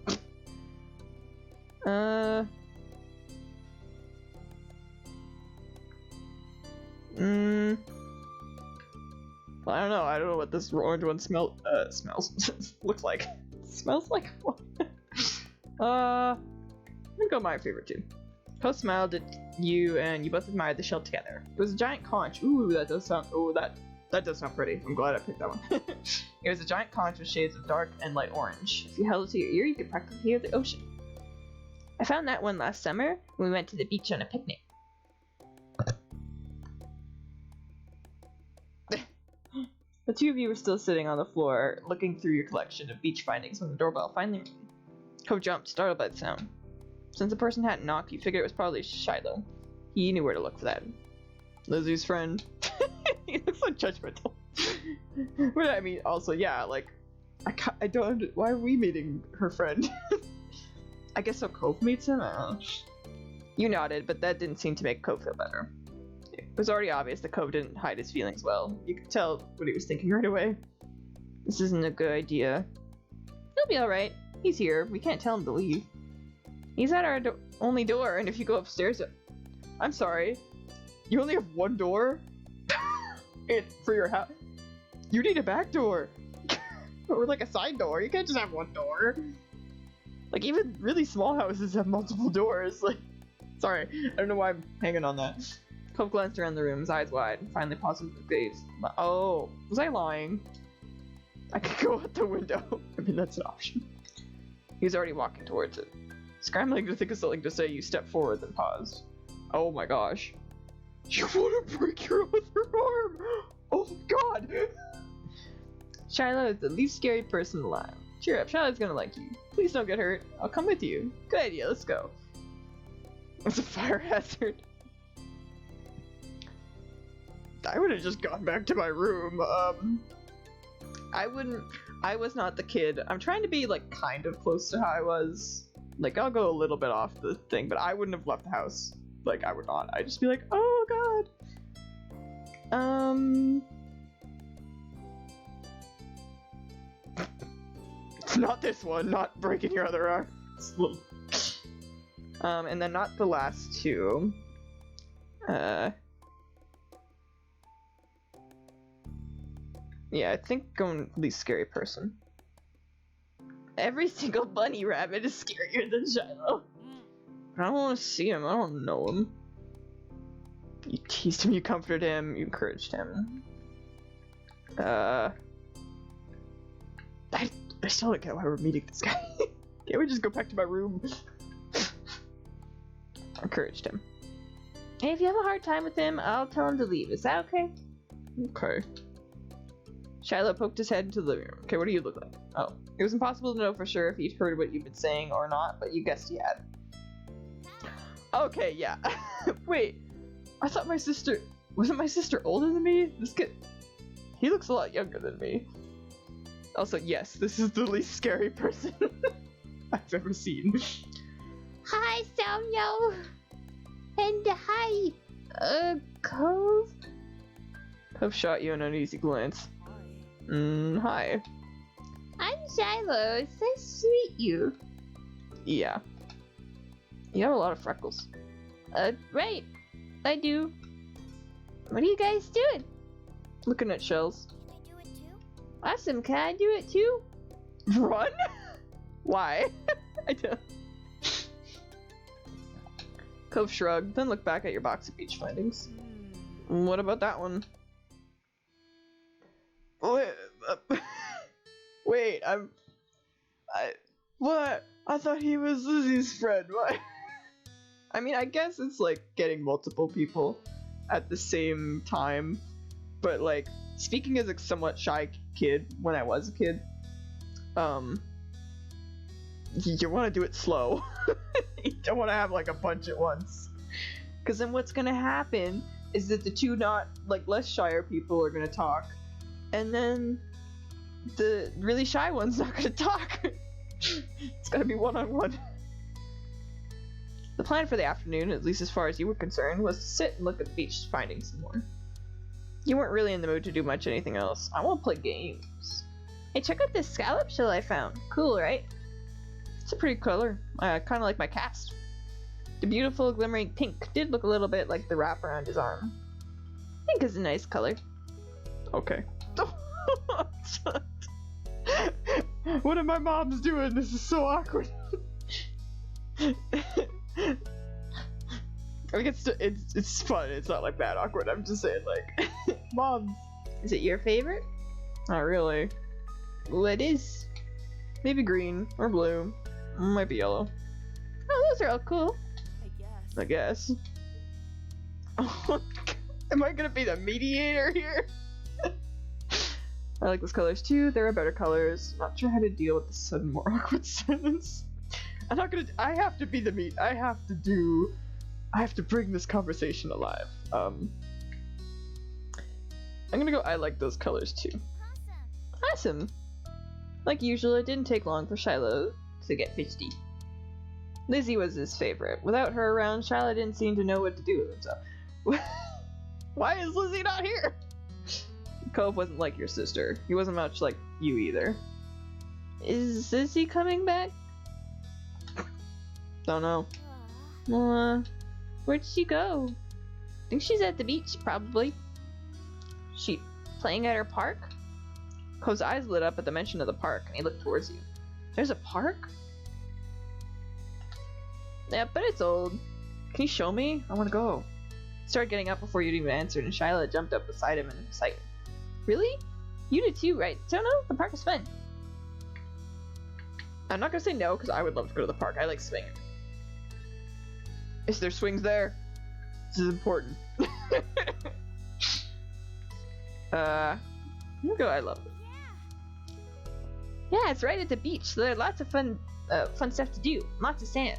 Well, I don't know. I don't know what this orange one smells. Looks like. Smells like what? I think go my favorite too. Poe smiled at you, and you both admired the shell together. It was a giant conch. Ooh, that does sound. Oh, that does sound pretty. I'm glad I picked that one. It was a giant conch with shades of dark and light orange. If you held it to your ear, you could practically hear the ocean. I found that one last summer when we went to the beach on a picnic. The two of you were still sitting on the floor, looking through your collection of beach findings when the doorbell finally rang. Cove jumped, startled by the sound. Since the person hadn't knocked, you figured it was probably Shiloh. He knew where to look for that. Lizzie's friend. He looks so judgmental. But I mean, also, yeah, like, I don't. Why are we meeting her friend? I guess so. Cove meets him. I don't know. You nodded, but that didn't seem to make Cove feel better. It was already obvious that Cove didn't hide his feelings well. You could tell what he was thinking right away. This isn't a good idea. He'll be alright. He's here. We can't tell him to leave. He's at our only door, and if you go upstairs... I'm sorry. You only have one door? For your house? You need a back door! Or like a side door. You can't just have one door. Like, even really small houses have multiple doors. Like, sorry. I don't know why I'm hanging on that. Cove glanced around the room, his eyes wide, and finally paused with his gaze. Oh, was I lying? I could go out the window. I mean, that's an option. He was already walking towards it. Scrambling to think of something to say, you stepped forward, then paused. Oh my gosh. You want to break your other arm! Oh my god! Shiloh is the least scary person alive. Cheer up, Shiloh's gonna like you. Please don't get hurt. I'll come with you. Good idea, let's go. It's a fire hazard. I would have just gone back to my room. I was not the kid. I'm trying to be, like, kind of close to how I was. Like, I'll go a little bit off the thing, but I wouldn't have left the house. Like, I would not. I'd just be like, oh god. It's not this one, not breaking your other arm. And then not the last two. Yeah, I think going least scary person. Every single bunny rabbit is scarier than Shiloh. I don't want to see him. I don't know him. You teased him, you comforted him, you encouraged him. I still don't get why we're meeting this guy. Can't we just go back to my room? Encouraged him. Hey, if you have a hard time with him, I'll tell him to leave. Is that okay? Okay. Shiloh poked his head into the living room. Okay, what do you look like? Oh. It was impossible to know for sure if he'd heard what you'd been saying or not, but you guessed he had. Okay, yeah. Wait. I thought my sister... Wasn't my sister older than me? This kid... He looks a lot younger than me. Also, yes, this is the least scary person I've ever seen. Hi, Samuel. And hi, Cove? Cove shot you an uneasy glance. Hi. I'm Shiloh. It's so sweet you. Yeah. You have a lot of freckles. Right. I do. What are you guys doing? Looking at shells. Can I do it too? Awesome. Can I do it too? Run? Why? I don't. Cove shrugged, then looked back at your box of beach findings. What about that one? Wait, what? I thought he was Lizzie's friend. What? I mean, I guess it's like getting multiple people at the same time, but like, speaking as a somewhat shy kid when I was a kid, you want to do it slow. You don't want to have like a bunch at once, because then what's gonna happen is that the two not like less shyer people are gonna talk, and then the really shy one's not gonna talk. It's gotta be one-on-one. The plan for the afternoon, at least as far as you were concerned, was to sit and look at the beach findings some more. You weren't really in the mood to do much anything else. I want to play games. Hey, check out this scallop shell I found. Cool, right? It's a pretty color. I kind of like my cast. The beautiful glimmering pink did look a little bit like the wrap around his arm. Pink is a nice color. Okay. What are my moms doing? This is so awkward. I mean, it's fun. It's not like that awkward. I'm just saying, like, moms. Is it your favorite? Not really. What is? Maybe green or blue. Might be yellow. Oh, those are all cool. I guess. Am I gonna be the mediator here? I like those colors too. There are better colors. Not sure how to deal with the sudden more awkward sentence. I'm not gonna. I have to be the I have to bring this conversation alive. I'm gonna go. I like those colors too. Awesome. Like usual, it didn't take long for Shiloh to get fidgety. Lizzie was his favorite. Without her around, Shiloh didn't seem to know what to do with himself. Why is Lizzie not here? Cove wasn't like your sister. He wasn't much like you either. Is Lizzie coming back? Don't know. Where'd she go? Think she's at the beach, probably. She playing at her park? Cove's eyes lit up at the mention of the park, and he looked towards you. There's a park? Yeah, but it's old. Can you show me? I want to go. He started getting up before you'd even answered, and Shiloh jumped up beside him in excitement. Really? You did too, right? So no, the park is fun. I'm not gonna say no, because I would love to go to the park. I like swinging. Is there swings there? This is important. I'm gonna go. I love it. Yeah, it's right at the beach, so there are lots of fun stuff to do. Lots of sand.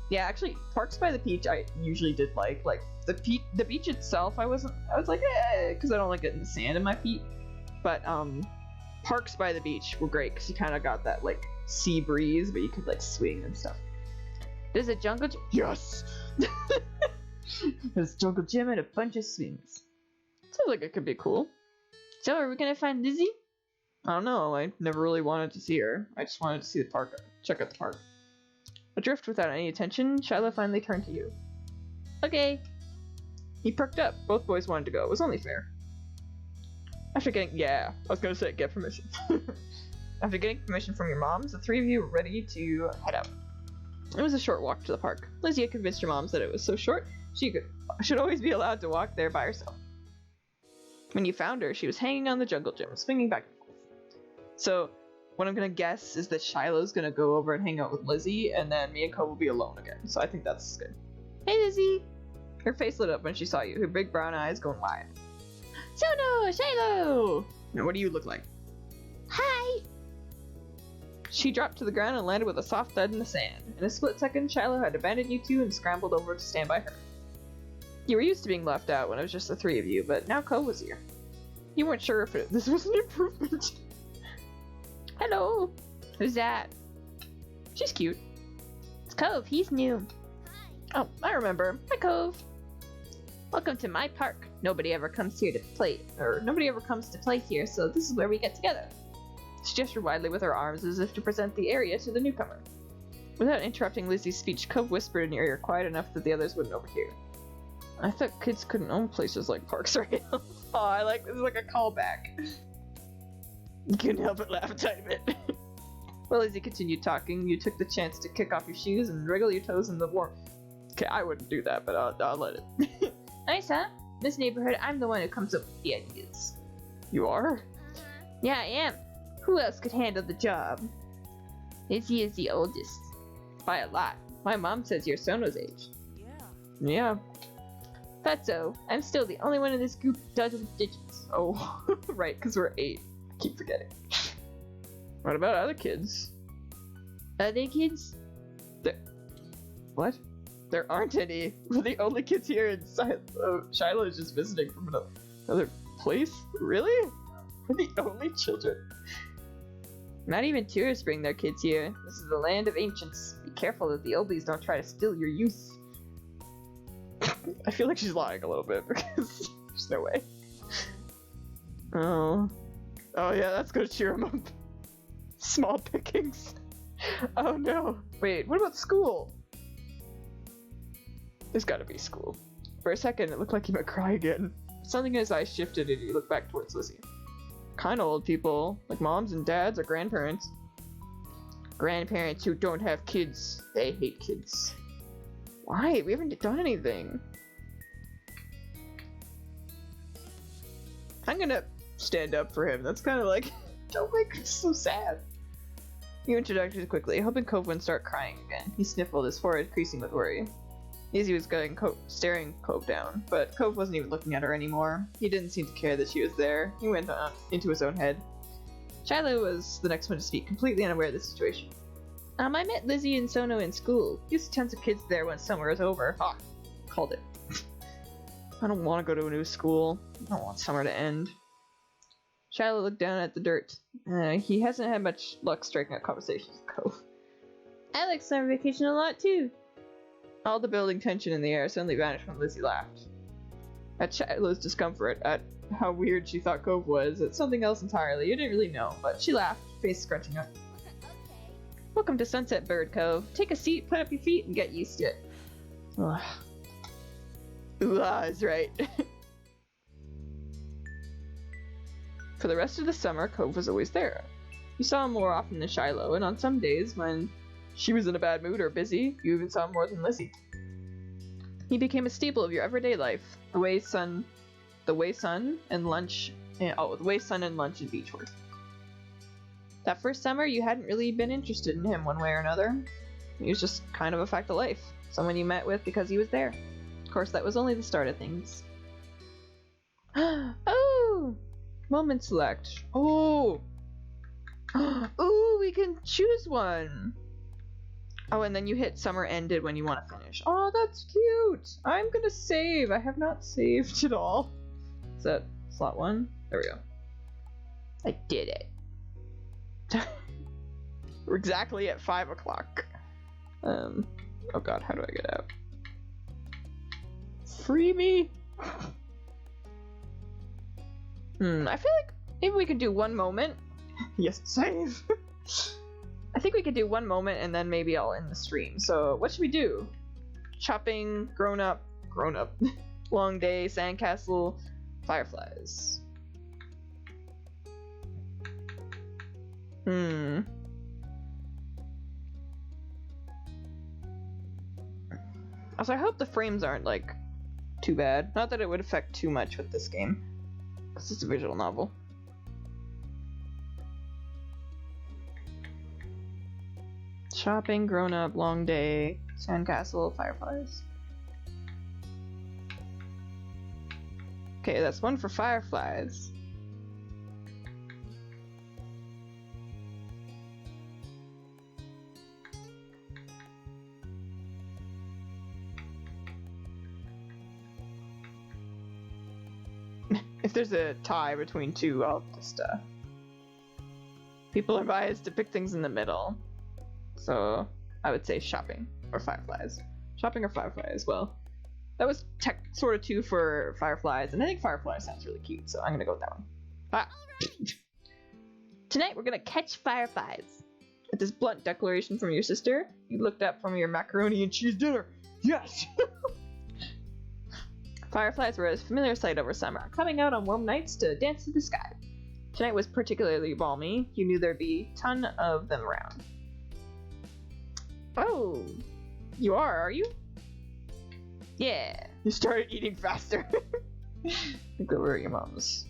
Yeah, actually, parks by the beach I usually did like the beach itself. I was like, because I don't like getting the sand in my feet. But parks by the beach were great because you kind of got that like sea breeze, but you could like swing and stuff. There's a jungle gym. Yes. There's a jungle gym and a bunch of swings. Sounds like it could be cool. So are we gonna find Lizzie? I don't know. I never really wanted to see her. I just wanted to see the park. Check out the park. Adrift without any attention, Shiloh finally turned to you. Okay. He perked up. Both boys wanted to go. It was only fair. After getting get permission. After getting permission from your moms, the three of you were ready to head out. It was a short walk to the park. Lizzie had convinced your moms that it was so short, she should always be allowed to walk there by herself. When you found her, she was hanging on the jungle gym, swinging back and forth. So, what I'm gonna guess is that Shiloh's gonna go over and hang out with Lizzie, and then me and Cove will be alone again. So I think that's good. Hey, Lizzie! Her face lit up when she saw you, her big brown eyes going wide. Sono! Shiloh! Now, what do you look like? Hi! She dropped to the ground and landed with a soft thud in the sand. In a split second, Shiloh had abandoned you two and scrambled over to stand by her. You were used to being left out when it was just the three of you, but now Cove was here. You weren't sure if this was an improvement. Hello! Who's that? She's cute. It's Cove, he's new. Oh, I remember. Hi, Cove. Welcome to my park. Nobody ever comes here to play, or nobody ever comes to play here, so this is where we get together. She gestured widely with her arms as if to present the area to the newcomer. Without interrupting Lizzie's speech, Cove whispered in your ear quiet enough that the others wouldn't overhear. I thought kids couldn't own places like parks or hills. Oh, I like this is like a callback. You couldn't help but laugh, type it. Well, as you continued talking, you took the chance to kick off your shoes and wriggle your toes in the warm. Okay, I wouldn't do that, but I'll let it. Nice, huh? In this neighborhood, I'm the one who comes up with the ideas. You are? Yeah, I am. Who else could handle the job? Lizzie is the oldest. By a lot. My mom says you're Sono's age. Yeah. That's so. I'm still the only one in this group who does it with digits. Oh, right, because we're 8. I keep forgetting. What about other kids? Other kids? What? There aren't any. We're the only kids here, and Shiloh is just visiting from another place? Really? We're the only children. Not even tourists bring their kids here. This is the land of ancients. Be careful that the Oblies don't try to steal your youth. I feel like she's lying a little bit because there's no way. Oh. Oh yeah, that's gonna cheer him up. Small pickings. Oh no. Wait, what about school? There's gotta be school. For a second, it looked like he might cry again. Something in his eyes shifted and he looked back towards Lizzie. Kinda old people, like moms and dads or grandparents. Grandparents who don't have kids. They hate kids. Why? We haven't done anything. I'm gonna stand up for him. That's kind of like, don't make him so sad. You introduced quickly, hoping Cove wouldn't start crying again. He sniffled, his forehead creasing with worry. Izzy was staring Cove down, but Cove wasn't even looking at her anymore. He didn't seem to care that she was there. He went on into his own head. Shiloh was the next one to speak, completely unaware of the situation. I met Lizzie and Sono in school. Used tons of kids there when summer was over. Ah, called it. I don't want to go to a new school. I don't want summer to end. Shiloh looked down at the dirt. He hasn't had much luck striking up conversations with Cove. I like summer vacation a lot too. All the building tension in the air suddenly vanished when Lizzie laughed. At Shiloh's discomfort, at how weird she thought Cove was, at something else entirely, you didn't really know, but she laughed, face scrunching up. Welcome to Sunset Bird Cove. Take a seat, put up your feet, and get used to it. Ugh. Ooh, is right. For the rest of the summer, Cove was always there. You saw him more often than Shiloh, and on some days when she was in a bad mood or busy, you even saw him more than Lizzie. He became a staple of your everyday life, the way sun and lunch and Beechwood. That first summer, you hadn't really been interested in him one way or another. He was just kind of a fact of life, someone you met with because he was there. Of course, that was only the start of things. Oh! Moment select. Oh! Ooh, we can choose one! Oh, and then you hit summer ended when you want to finish. Oh, that's cute! I'm gonna save. I have not saved at all. Is that slot 1? There we go. I did it. We're exactly at 5 o'clock. Oh god, how do I get out? Free me! I feel like maybe we could do one moment. Yes, save! I think we could do one moment and then maybe I'll end the stream. So, what should we do? Chopping, grown up, long day, sandcastle, fireflies. Also, I hope the frames aren't, like, too bad. Not that it would affect too much with this game. Because it's a visual novel. Shopping, grown up, long day, sandcastle, fireflies. Okay, that's one for fireflies. If there's a tie between two, I'll just, people are biased to pick things in the middle. So, I would say shopping or fireflies. Shopping or fireflies, well. That was sort of 2 for fireflies, and I think firefly sounds really cute, so I'm gonna go with that one. Ah. Tonight we're gonna catch fireflies. At this blunt declaration from your sister, you looked up from your macaroni and cheese dinner. Yes! Fireflies were a familiar sight over summer, coming out on warm nights to dance to the sky. Tonight was particularly balmy. You knew there'd be a ton of them around. Oh, you are you? Yeah. You started eating faster. I think that were your mom's.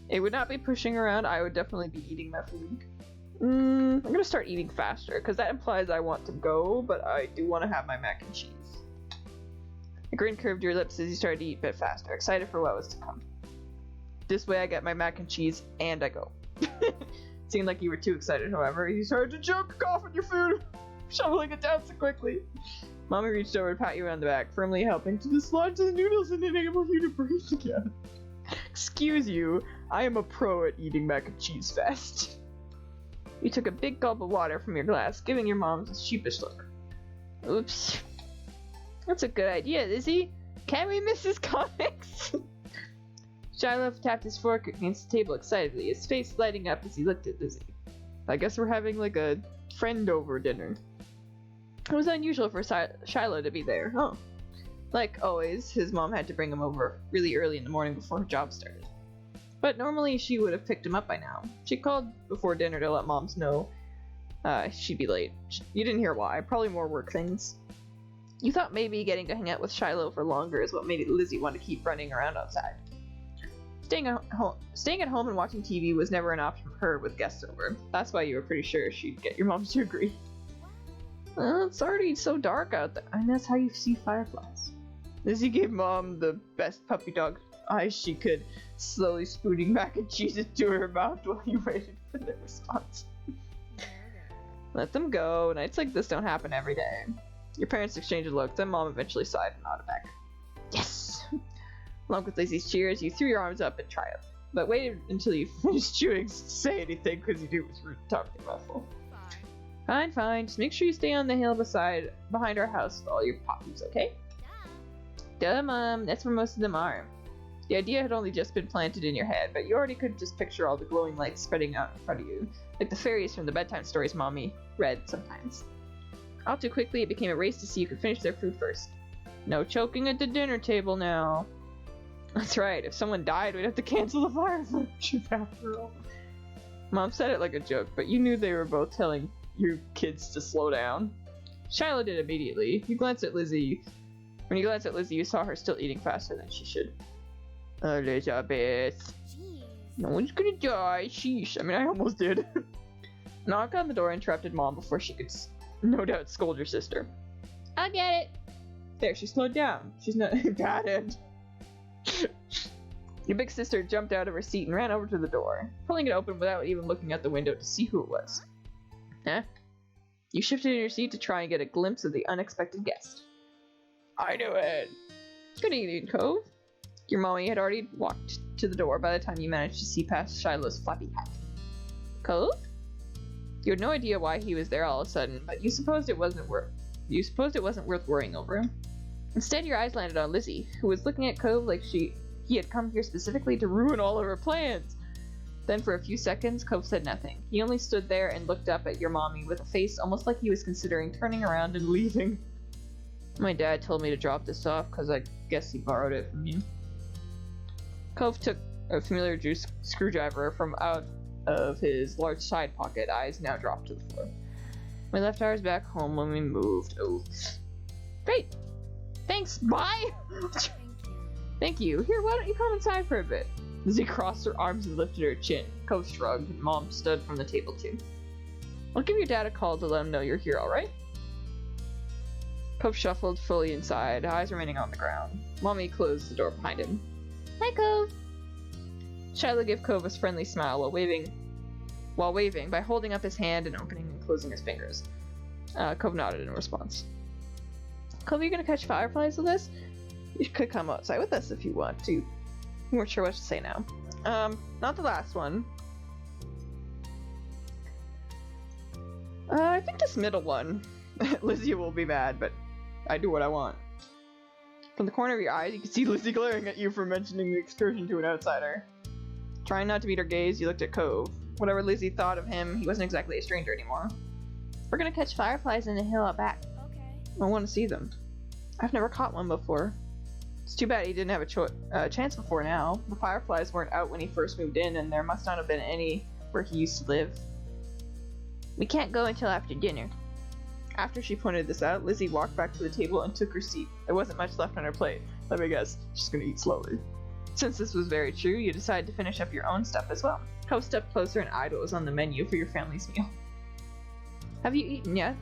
It would not be pushing around. I would definitely be eating my food. I'm gonna start eating faster, because that implies I want to go, but I do want to have my mac and cheese. A grin curved your lips as you started to eat a bit faster, excited for what was to come. This way I get my mac and cheese, and I go. Seemed like you were too excited, however. You started to choke, cough on your food, shoveling it down so quickly. Mommy reached over to pat you on the back, firmly helping to dislodge the noodles and enable you to breathe again. Excuse you, I am a pro at eating mac and cheese fast. You took a big gulp of water from your glass, giving your mom a sheepish look. Oops. That's a good idea, Lizzie. Can we, Mrs. Comics? Shiloh tapped his fork against the table excitedly, his face lighting up as he looked at Lizzie. I guess we're having like a friend over dinner. It was unusual for Shiloh to be there, huh? Like always, his mom had to bring him over really early in the morning before her job started. But normally she would have picked him up by now. She called before dinner to let moms know she'd be late. You didn't hear why, probably more work things. You thought maybe getting to hang out with Shiloh for longer is what made Lizzie want to keep running around outside. Staying at home and watching TV was never an option for her with guests over. That's why you were pretty sure she'd get your mom to agree. Well, it's already so dark out there, and that's how you see fireflies. Lizzie gave mom the best puppy dog eyes she could, slowly spooning mac and cheese into her mouth while you waited for their response. Let them go. Nights like this don't happen every day. Your parents exchanged a look, then mom eventually sighed and nodded back. Yes! Along with Lizzie's cheers, you threw your arms up in triumph, but waited until you finished chewing to say anything because you knew it was rude to talk to your mouthful. Fine, fine. Just make sure you stay on the hill behind our house with all your poppies, okay? Duh, Mom. That's where most of them are. The idea had only just been planted in your head, but you already could just picture all the glowing lights spreading out in front of you, like the fairies from the bedtime stories Mommy read sometimes. All too quickly, it became a race to see who could finish their food first. No choking at the dinner table now. That's right, if someone died, we'd have to cancel the fire function after all. Mom said it like a joke, but you knew they were both telling you kids to slow down. Shiloh did immediately. When you glanced at Lizzie, you saw her still eating faster than she should. Elizabeth. No one's gonna die. Sheesh. I mean, I almost did. Knock on the door interrupted Mom before she could, no doubt, scold your sister. I'll get it. There, she slowed down. She's not bad end. Your big sister jumped out of her seat and ran over to the door, pulling it open without even looking out the window to see who it was. Huh? You shifted in your seat to try and get a glimpse of the unexpected guest. I knew it! Good evening, Cove. Your mommy had already walked to the door by the time you managed to see past Shiloh's flappy hat. Cove? You had no idea why he was there all of a sudden, but you supposed it wasn't worth worrying over. Instead, your eyes landed on Lizzie, who was looking at Cove like he had come here specifically to ruin all of her plans. Then for a few seconds, Cove said nothing. He only stood there and looked up at your mommy with a face almost like he was considering turning around and leaving. My dad told me to drop this off because I guess he borrowed it from you. Cove took a familiar screwdriver from out of his large side pocket, eyes now dropped to the floor. We left ours back home when we moved. Oh. Great! Thanks, bye! Thank you. Here, why don't you come inside for a bit? Lizzie crossed her arms and lifted her chin. Cove shrugged, and Mom stood from the table too. I'll give your dad a call to let him know you're here, alright? Cove shuffled fully inside, eyes remaining on the ground. Mommy closed the door behind him. Hi, Cove! Shiloh gave Cove a friendly smile while waving by holding up his hand and opening and closing his fingers. Cove nodded in response. Cove, are you gonna catch fireflies with us? You could come outside with us if you want to. You weren't sure what to say now. Not the last one. I think this middle one. Lizzie will be mad, but I do what I want. From the corner of your eyes, you can see Lizzie glaring at you for mentioning the excursion to an outsider. Trying not to meet her gaze, you looked at Cove. Whatever Lizzie thought of him, he wasn't exactly a stranger anymore. We're gonna catch fireflies in the hill out back. Okay. I want to see them. I've never caught one before. It's too bad he didn't have a chance before now. The fireflies weren't out when he first moved in, and there must not have been any where he used to live. We can't go until after dinner. After she pointed this out, Lizzie walked back to the table and took her seat. There wasn't much left on her plate. Let me guess, she's gonna eat slowly. Since this was very true, you decided to finish up your own stuff as well. Cove stepped closer and eyed what was on the menu for your family's meal. Have you eaten yet?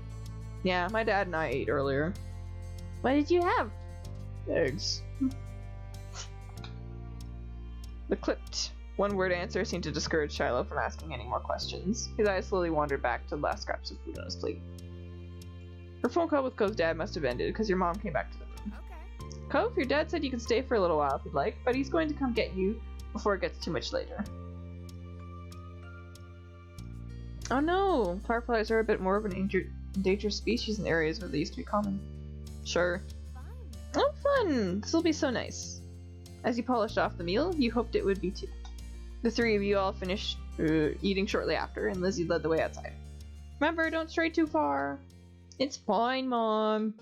Yeah, my dad and I ate earlier. What did you have? Eggs. The clipped one-word answer seemed to discourage Shiloh from asking any more questions. His eyes slowly wandered back to the last scraps of food on his plate. Her phone call with Cove's dad must have ended because your mom came back to the room. Okay. Cove, your dad said you can stay for a little while if you'd like, but he's going to come get you before it gets too much later. Oh no! Fireflies are a bit more of an endangered species in areas where they used to be common. Sure. Fun. Oh, fun! This'll be so nice. As you polished off the meal, you hoped it would be too. The three of you all finished eating shortly after, and Lizzie led the way outside. Remember, don't stray too far. It's fine, Mom.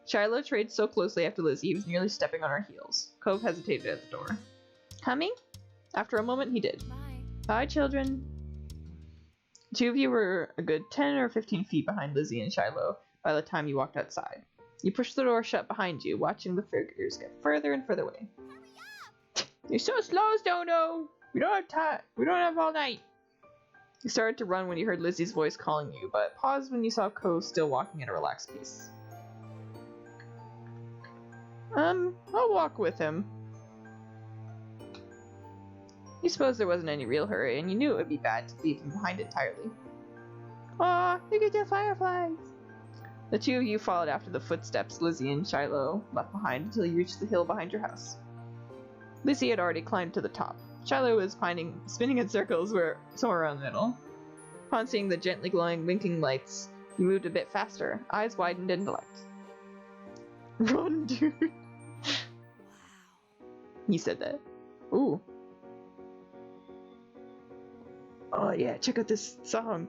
Shiloh trailed so closely after Lizzie, he was nearly stepping on her heels. Cove hesitated at the door. Coming? After a moment, he did. Bye. Bye, children. The two of you were a good 10 or 15 feet behind Lizzie and Shiloh by the time you walked outside. You pushed the door shut behind you, watching the figures get further and further away. You're so slow, Stono! We don't have time. We don't have all night. You started to run when you heard Lizzie's voice calling you, but paused when you saw Cove still walking at a relaxed pace. I'll walk with him. You suppose there wasn't any real hurry, and you knew it would be bad to leave him behind entirely. Aw, look at the fireflies! The two of you followed after the footsteps Lizzie and Shiloh left behind until you reached the hill behind your house. Lizzie had already climbed to the top. Shiloh was spinning in circles somewhere around the middle. Upon seeing the gently glowing, winking lights, you moved a bit faster, eyes widened in delight. Run, dude! Wow. He said that. Ooh. Oh yeah, check out this song.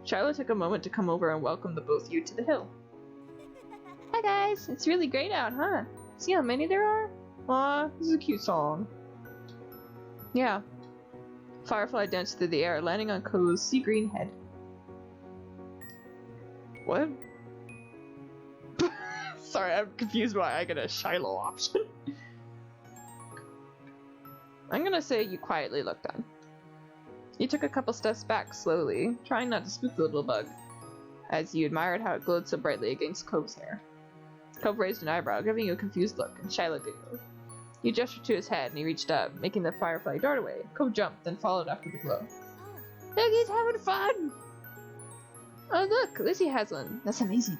Shiloh took a moment to come over and welcome the both of you to the hill. Hi guys, it's really great out, huh? See how many there are? Aw, this is a cute song. Yeah. Firefly danced through the air, landing on Cove's sea green head. What? Sorry, I'm confused why I get a Shiloh option. I'm gonna say you quietly looked on. You took a couple steps back slowly, trying not to spook the little bug, as you admired how it glowed so brightly against Cove's hair. Cove raised an eyebrow, giving you a confused look, and Shiloh giggled. You gestured to his head, and he reached up, making the firefly dart away. Cove jumped, then followed after the glow. Oh. Look, he's having fun! Oh look, Lizzie has one. That's amazing.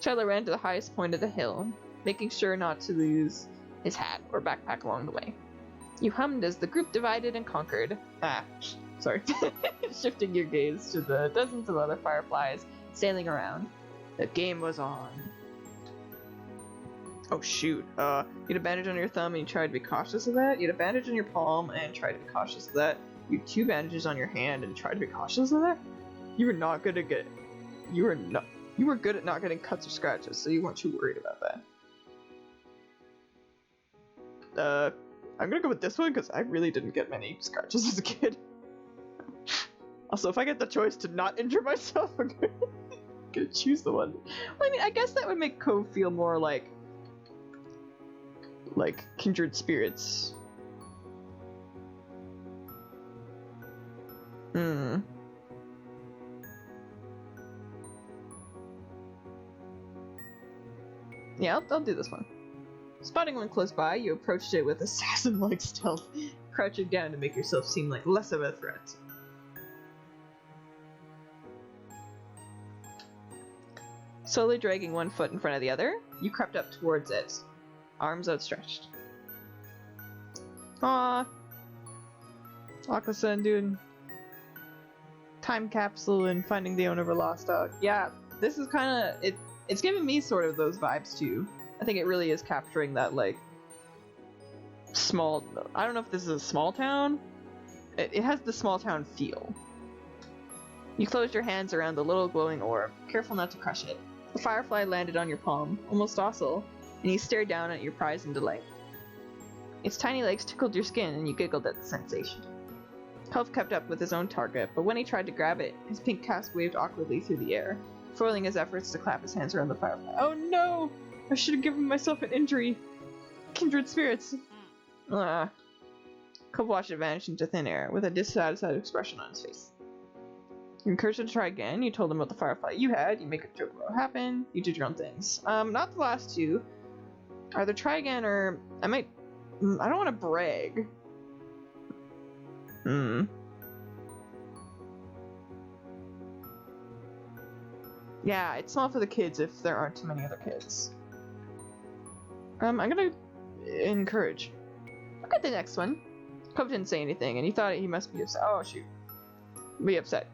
Shiloh ran to the highest point of the hill, making sure not to lose his hat or backpack along the way. You hummed as the group divided and conquered. Sorry. Shifting your gaze to the dozens of other fireflies sailing around. The game was on. Oh shoot. You had a bandage on your thumb and you tried to be cautious of that. You had a bandage on your palm and tried to be cautious of that. You had 2 bandages on your hand and tried to be cautious of that. You were not good at you were good at not getting cuts or scratches, so you weren't too worried about that. I'm gonna go with this one because I really didn't get many scratches as a kid. Also, if I get the choice to not injure myself, I'm gonna choose the one. Well, I mean, I guess that would make Cove feel more like kindred spirits. Yeah, I'll do this one. Spotting one close by, you approached it with assassin-like stealth, crouching down to make yourself seem like less of a threat. Slowly dragging one foot in front of the other, you crept up towards it, arms outstretched. Aww. Aqua-san doing time capsule and finding the owner of a lost dog. Yeah, this is kind of it's giving me sort of those vibes too. I think it really is capturing that like small. I don't know if this is a small town. It has the small town feel. You closed your hands around the little glowing orb, careful not to crush it. The firefly landed on your palm, almost docile, and you stared down at your prize in delight. Its tiny legs tickled your skin, and you giggled at the sensation. Cove kept up with his own target, but when he tried to grab it, his pink casque waved awkwardly through the air, foiling his efforts to clap his hands around the firefly. Oh no! I should have given myself an injury! Kindred spirits! Cove watched it vanish into thin air, with a dissatisfied expression on his face. You encouraged him to try again. You told him about the firefly you had. You make a joke about what happened. You did your own things. Not the last two. Either try again or I don't want to brag. Yeah, it's small for the kids if there aren't too many other kids. I'm gonna encourage. Look at the next one. Cove didn't say anything, and he thought he must be upset. Oh shoot. Be upset.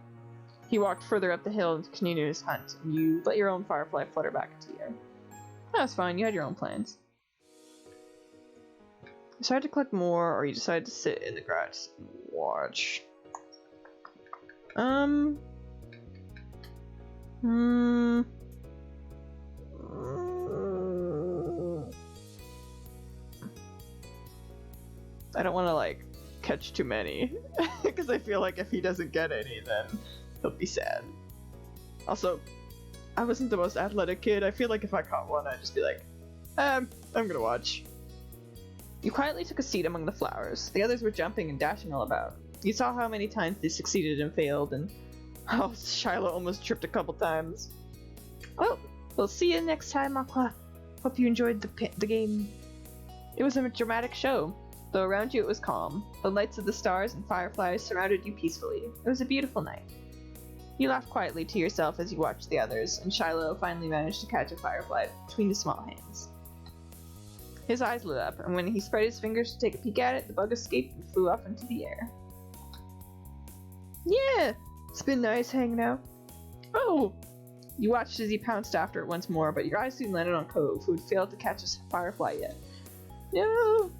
He walked further up the hill and continued his hunt, and you let your own firefly flutter back into the air. That's fine, you had your own plans. You decided to collect more, or you decided to sit in the grass and watch. I don't want to, like, catch too many, because I feel like if he doesn't get any, then he'll be sad. Also, I wasn't the most athletic kid. I feel like if I caught one, I'd just be like, I'm gonna watch. You quietly took a seat among the flowers. The others were jumping and dashing all about. You saw how many times they succeeded and failed, and oh, Shiloh almost tripped a couple times. Well, we'll see you next time, Aqua. Hope you enjoyed the game. It was a dramatic show, though around you it was calm. The lights of the stars and fireflies surrounded you peacefully. It was a beautiful night. You laughed quietly to yourself as you watched the others, and Shiloh finally managed to catch a firefly between his small hands. His eyes lit up, and when he spread his fingers to take a peek at it, the bug escaped and flew up into the air. Yeah, it's been nice hanging out. Oh! You watched as he pounced after it once more, but your eyes soon landed on Cove, who had failed to catch a firefly yet. No!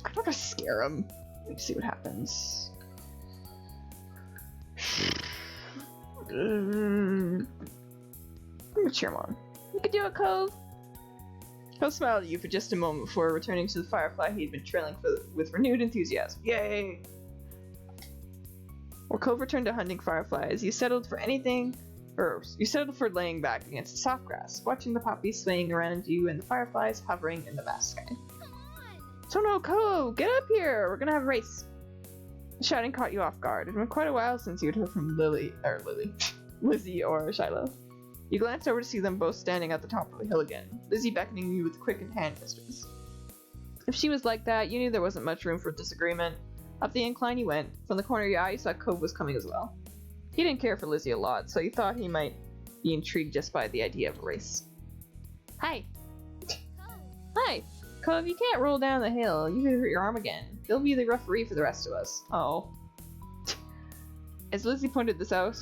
I'm not gonna scare him. Let's see what happens. I'm gonna cheer him on. You can do it, Cove! Cove smiled at you for just a moment before returning to the firefly he had been trailing with renewed enthusiasm. Yay! While Cove returned to hunting fireflies, you settled for laying back against the soft grass, watching the poppies swaying around you and the fireflies hovering in the vast sky. So no, Cove, get up here! We're gonna have a race! The shouting caught you off guard. It had been quite a while since you had heard from Lizzie or Shiloh. You glanced over to see them both standing at the top of the hill again, Lizzie beckoning you with quickened hand gestures. If she was like that, you knew there wasn't much room for disagreement. Up the incline you went. From the corner of your eye, you saw Cove was coming as well. He didn't care for Lizzie a lot, so you thought he might be intrigued just by the idea of a race. Hi! Hi! Cove, you can't roll down the hill. You could hurt your arm again. They'll be the referee for the rest of us. Oh. As Lizzie pointed this out,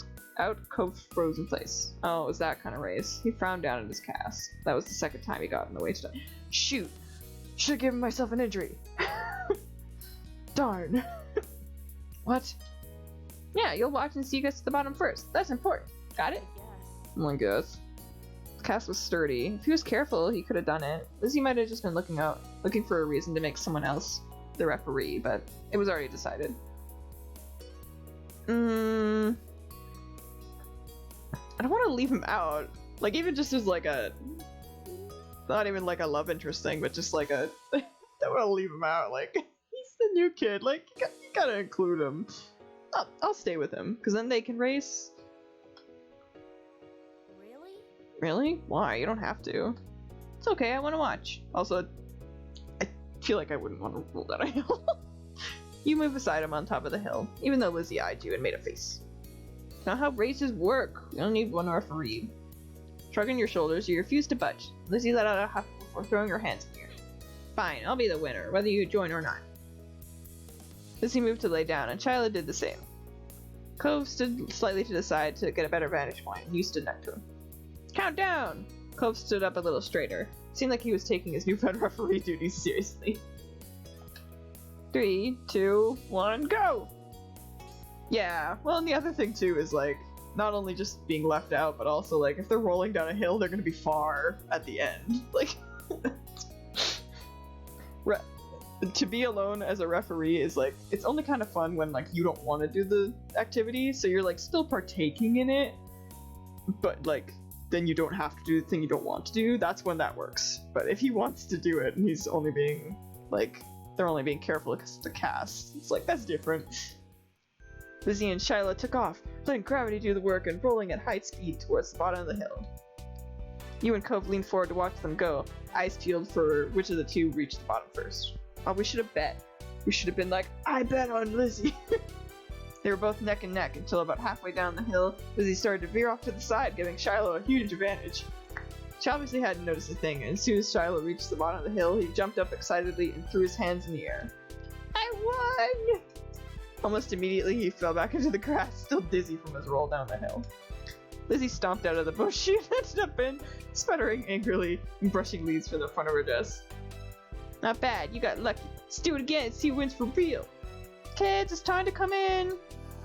Cove froze in place. Oh, it was that kind of race. He frowned down at his cast. That was the second time he got in the way today. Shoot! Should've given myself an injury. Darn. What? Yeah, you'll watch and see who gets to the bottom first. That's important. Got it? I guess. The cast was sturdy. If he was careful, he could have done it. Lizzie might have just been looking for a reason to make someone else the referee, but it was already decided. I don't want to leave him out. Like, even just as like a... Not even like a love interest thing, but just like a... I don't want to leave him out. Like, he's the new kid. Like, you gotta include him. I'll stay with him, because then they can race. Really? Really? Why? You don't have to. It's okay, I want to watch. Also, I feel like I wouldn't want to roll down a hill. You move beside him on top of the hill, even though Lizzie eyed you and made a face. Not how races work. We don't need one referee. Shrugging your shoulders, you refuse to budge. Lizzie let out a huff before throwing her hands in the air. Fine, I'll be the winner, whether you join or not. Lizzie moved to lay down, and Shiloh did the same. Cove stood slightly to the side to get a better vantage point, and you stood next to him. Countdown! Cove stood up a little straighter. Seemed like he was taking his newfound referee duties seriously. 3, 2, 1, go! Yeah, well, and the other thing too is like, not only just being left out, but also like, if they're rolling down a hill, they're gonna be far at the end. Like, to be alone as a referee is like, it's only kind of fun when like you don't want to do the activity, so you're like still partaking in it, but like, then you don't have to do the thing you don't want to do. That's when that works. But if he wants to do it and he's only being like, they're only being careful because it's the cast, it's like, that's different. Lizzie and Shyla took off, letting gravity do the work and rolling at high speed towards the bottom of the hill. You and Cove leaned forward to watch them go, eyes peeled for which of the two reached the bottom first. Oh, we should have bet. We should have been like, I bet on Lizzie. They were both neck and neck until about halfway down the hill, Lizzie started to veer off to the side, giving Shiloh a huge advantage. She obviously hadn't noticed a thing, and as soon as Shiloh reached the bottom of the hill, he jumped up excitedly and threw his hands in the air. I won! Almost immediately, he fell back into the grass, still dizzy from his roll down the hill. Lizzie stomped out of the bush she had ended up in, sputtering angrily and brushing leaves from the front of her dress. Not bad, you got lucky. Let's do it again and see who wins for real. Kids, it's time to come in.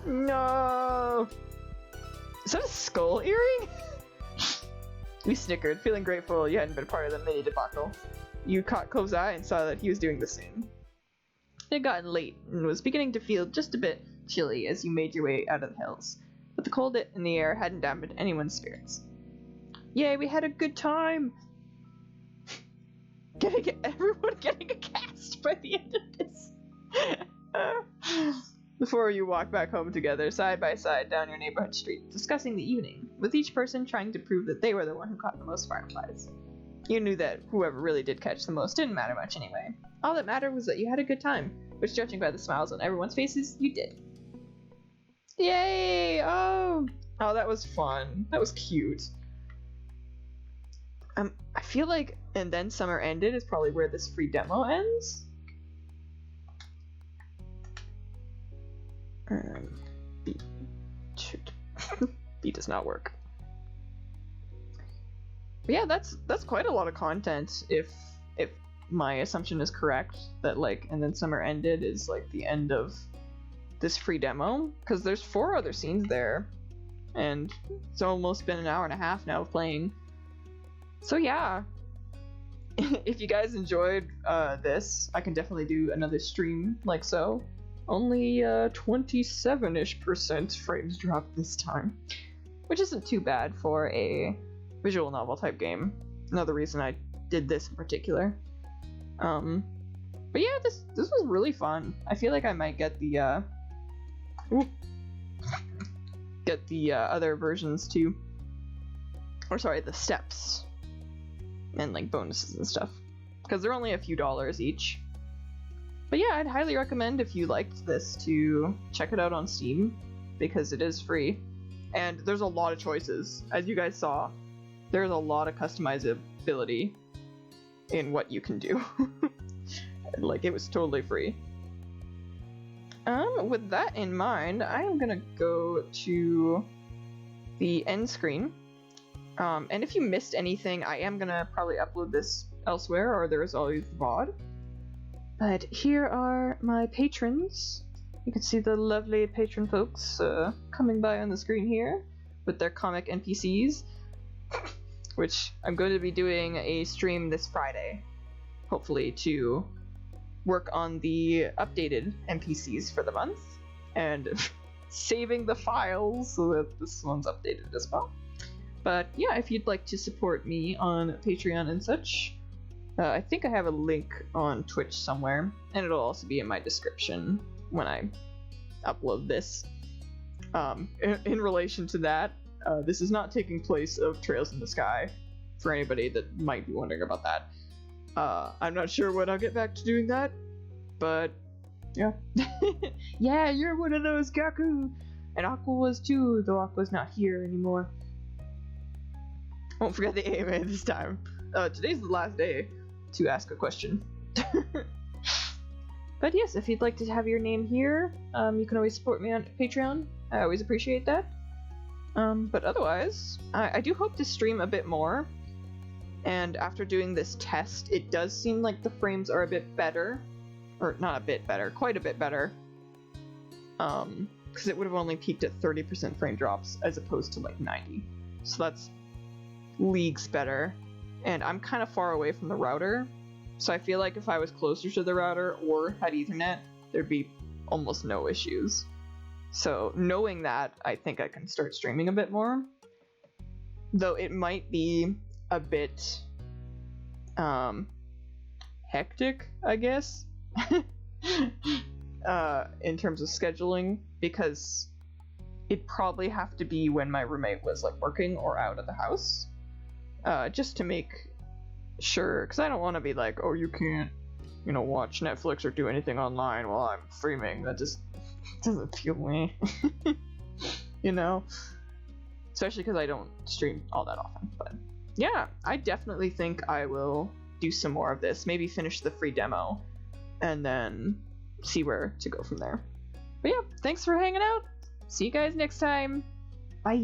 No. Is that a skull earring? You snickered, feeling grateful you hadn't been part of the mini debacle. You caught Cove's eye and saw that he was doing the same. It had gotten late and was beginning to feel just a bit chilly as you made your way out of the hills, but the cold in the air hadn't dampened anyone's spirits. Yay, we had a good time! Everyone getting a cast by the end of this. Before you walked back home together, side by side down your neighborhood street, discussing the evening, with each person trying to prove that they were the one who caught the most fireflies. You knew that whoever really did catch the most didn't matter much anyway. All that mattered was that you had a good time, which, judging by the smiles on everyone's faces, you did. Yay! Oh, that was fun. That was cute. I feel like And Then Summer Ended is probably where this free demo ends. B. Shoot. B does not work. But yeah, that's quite a lot of content if my assumption is correct, that like And Then Summer Ended is like the end of this free demo, because there's 4 other scenes there, and it's almost been an hour and a half now of playing. So yeah, if you guys enjoyed this, I can definitely do another stream like so. Only 27-ish% frames dropped this time, which isn't too bad for a visual novel type game. Another reason I did this in particular. But yeah, this was really fun. I feel like I might get the other versions too, or sorry, the steps and like bonuses and stuff, because they're only a few dollars each. But yeah, I'd highly recommend, if you liked this, to check it out on Steam, because it is free, and there's a lot of choices. As you guys saw, there's a lot of customizability in what you can do. Like, it was totally free. With that in mind, I am gonna go to the end screen. And if you missed anything, I am gonna probably upload this elsewhere, or there's always VOD. But here are my patrons. You can see the lovely patron folks coming by on the screen here with their comic NPCs, which I'm going to be doing a stream this Friday, hopefully, to work on the updated NPCs for the month and saving the files so that this one's updated as well. But yeah, if you'd like to support me on Patreon and such, I think I have a link on Twitch somewhere, and it'll also be in my description when I upload this. In relation to that, this is not taking place of Trails in the Sky, for anybody that might be wondering about that. I'm not sure when I'll get back to doing that, but yeah. Yeah, you're one of those, Gaku! And Aqua was too, though Aqua's not here anymore. Won't forget the AMA this time. Today's the last day to ask a question. But yes, if you'd like to have your name here, you can always support me on Patreon. I always appreciate that. But otherwise, I do hope to stream a bit more. And after doing this test, it does seem like the frames are a bit better. Or not a bit better, quite a bit better. Because it would have only peaked at 30% frame drops as opposed to like 90. So that's leagues better. And I'm kind of far away from the router. So I feel like if I was closer to the router or had Ethernet, there'd be almost no issues. So knowing that, I think I can start streaming a bit more. Though it might be a bit hectic, I guess, in terms of scheduling, because it'd probably have to be when my roommate was like working or out of the house, just to make sure, because I don't want to be like, oh, you can't, watch Netflix or do anything online while I'm streaming. That just doesn't feel me. Especially because I don't stream all that often. But yeah, I definitely think I will do some more of this, maybe finish the free demo and then see where to go from there. But yeah, thanks for hanging out. See you guys next time. Bye.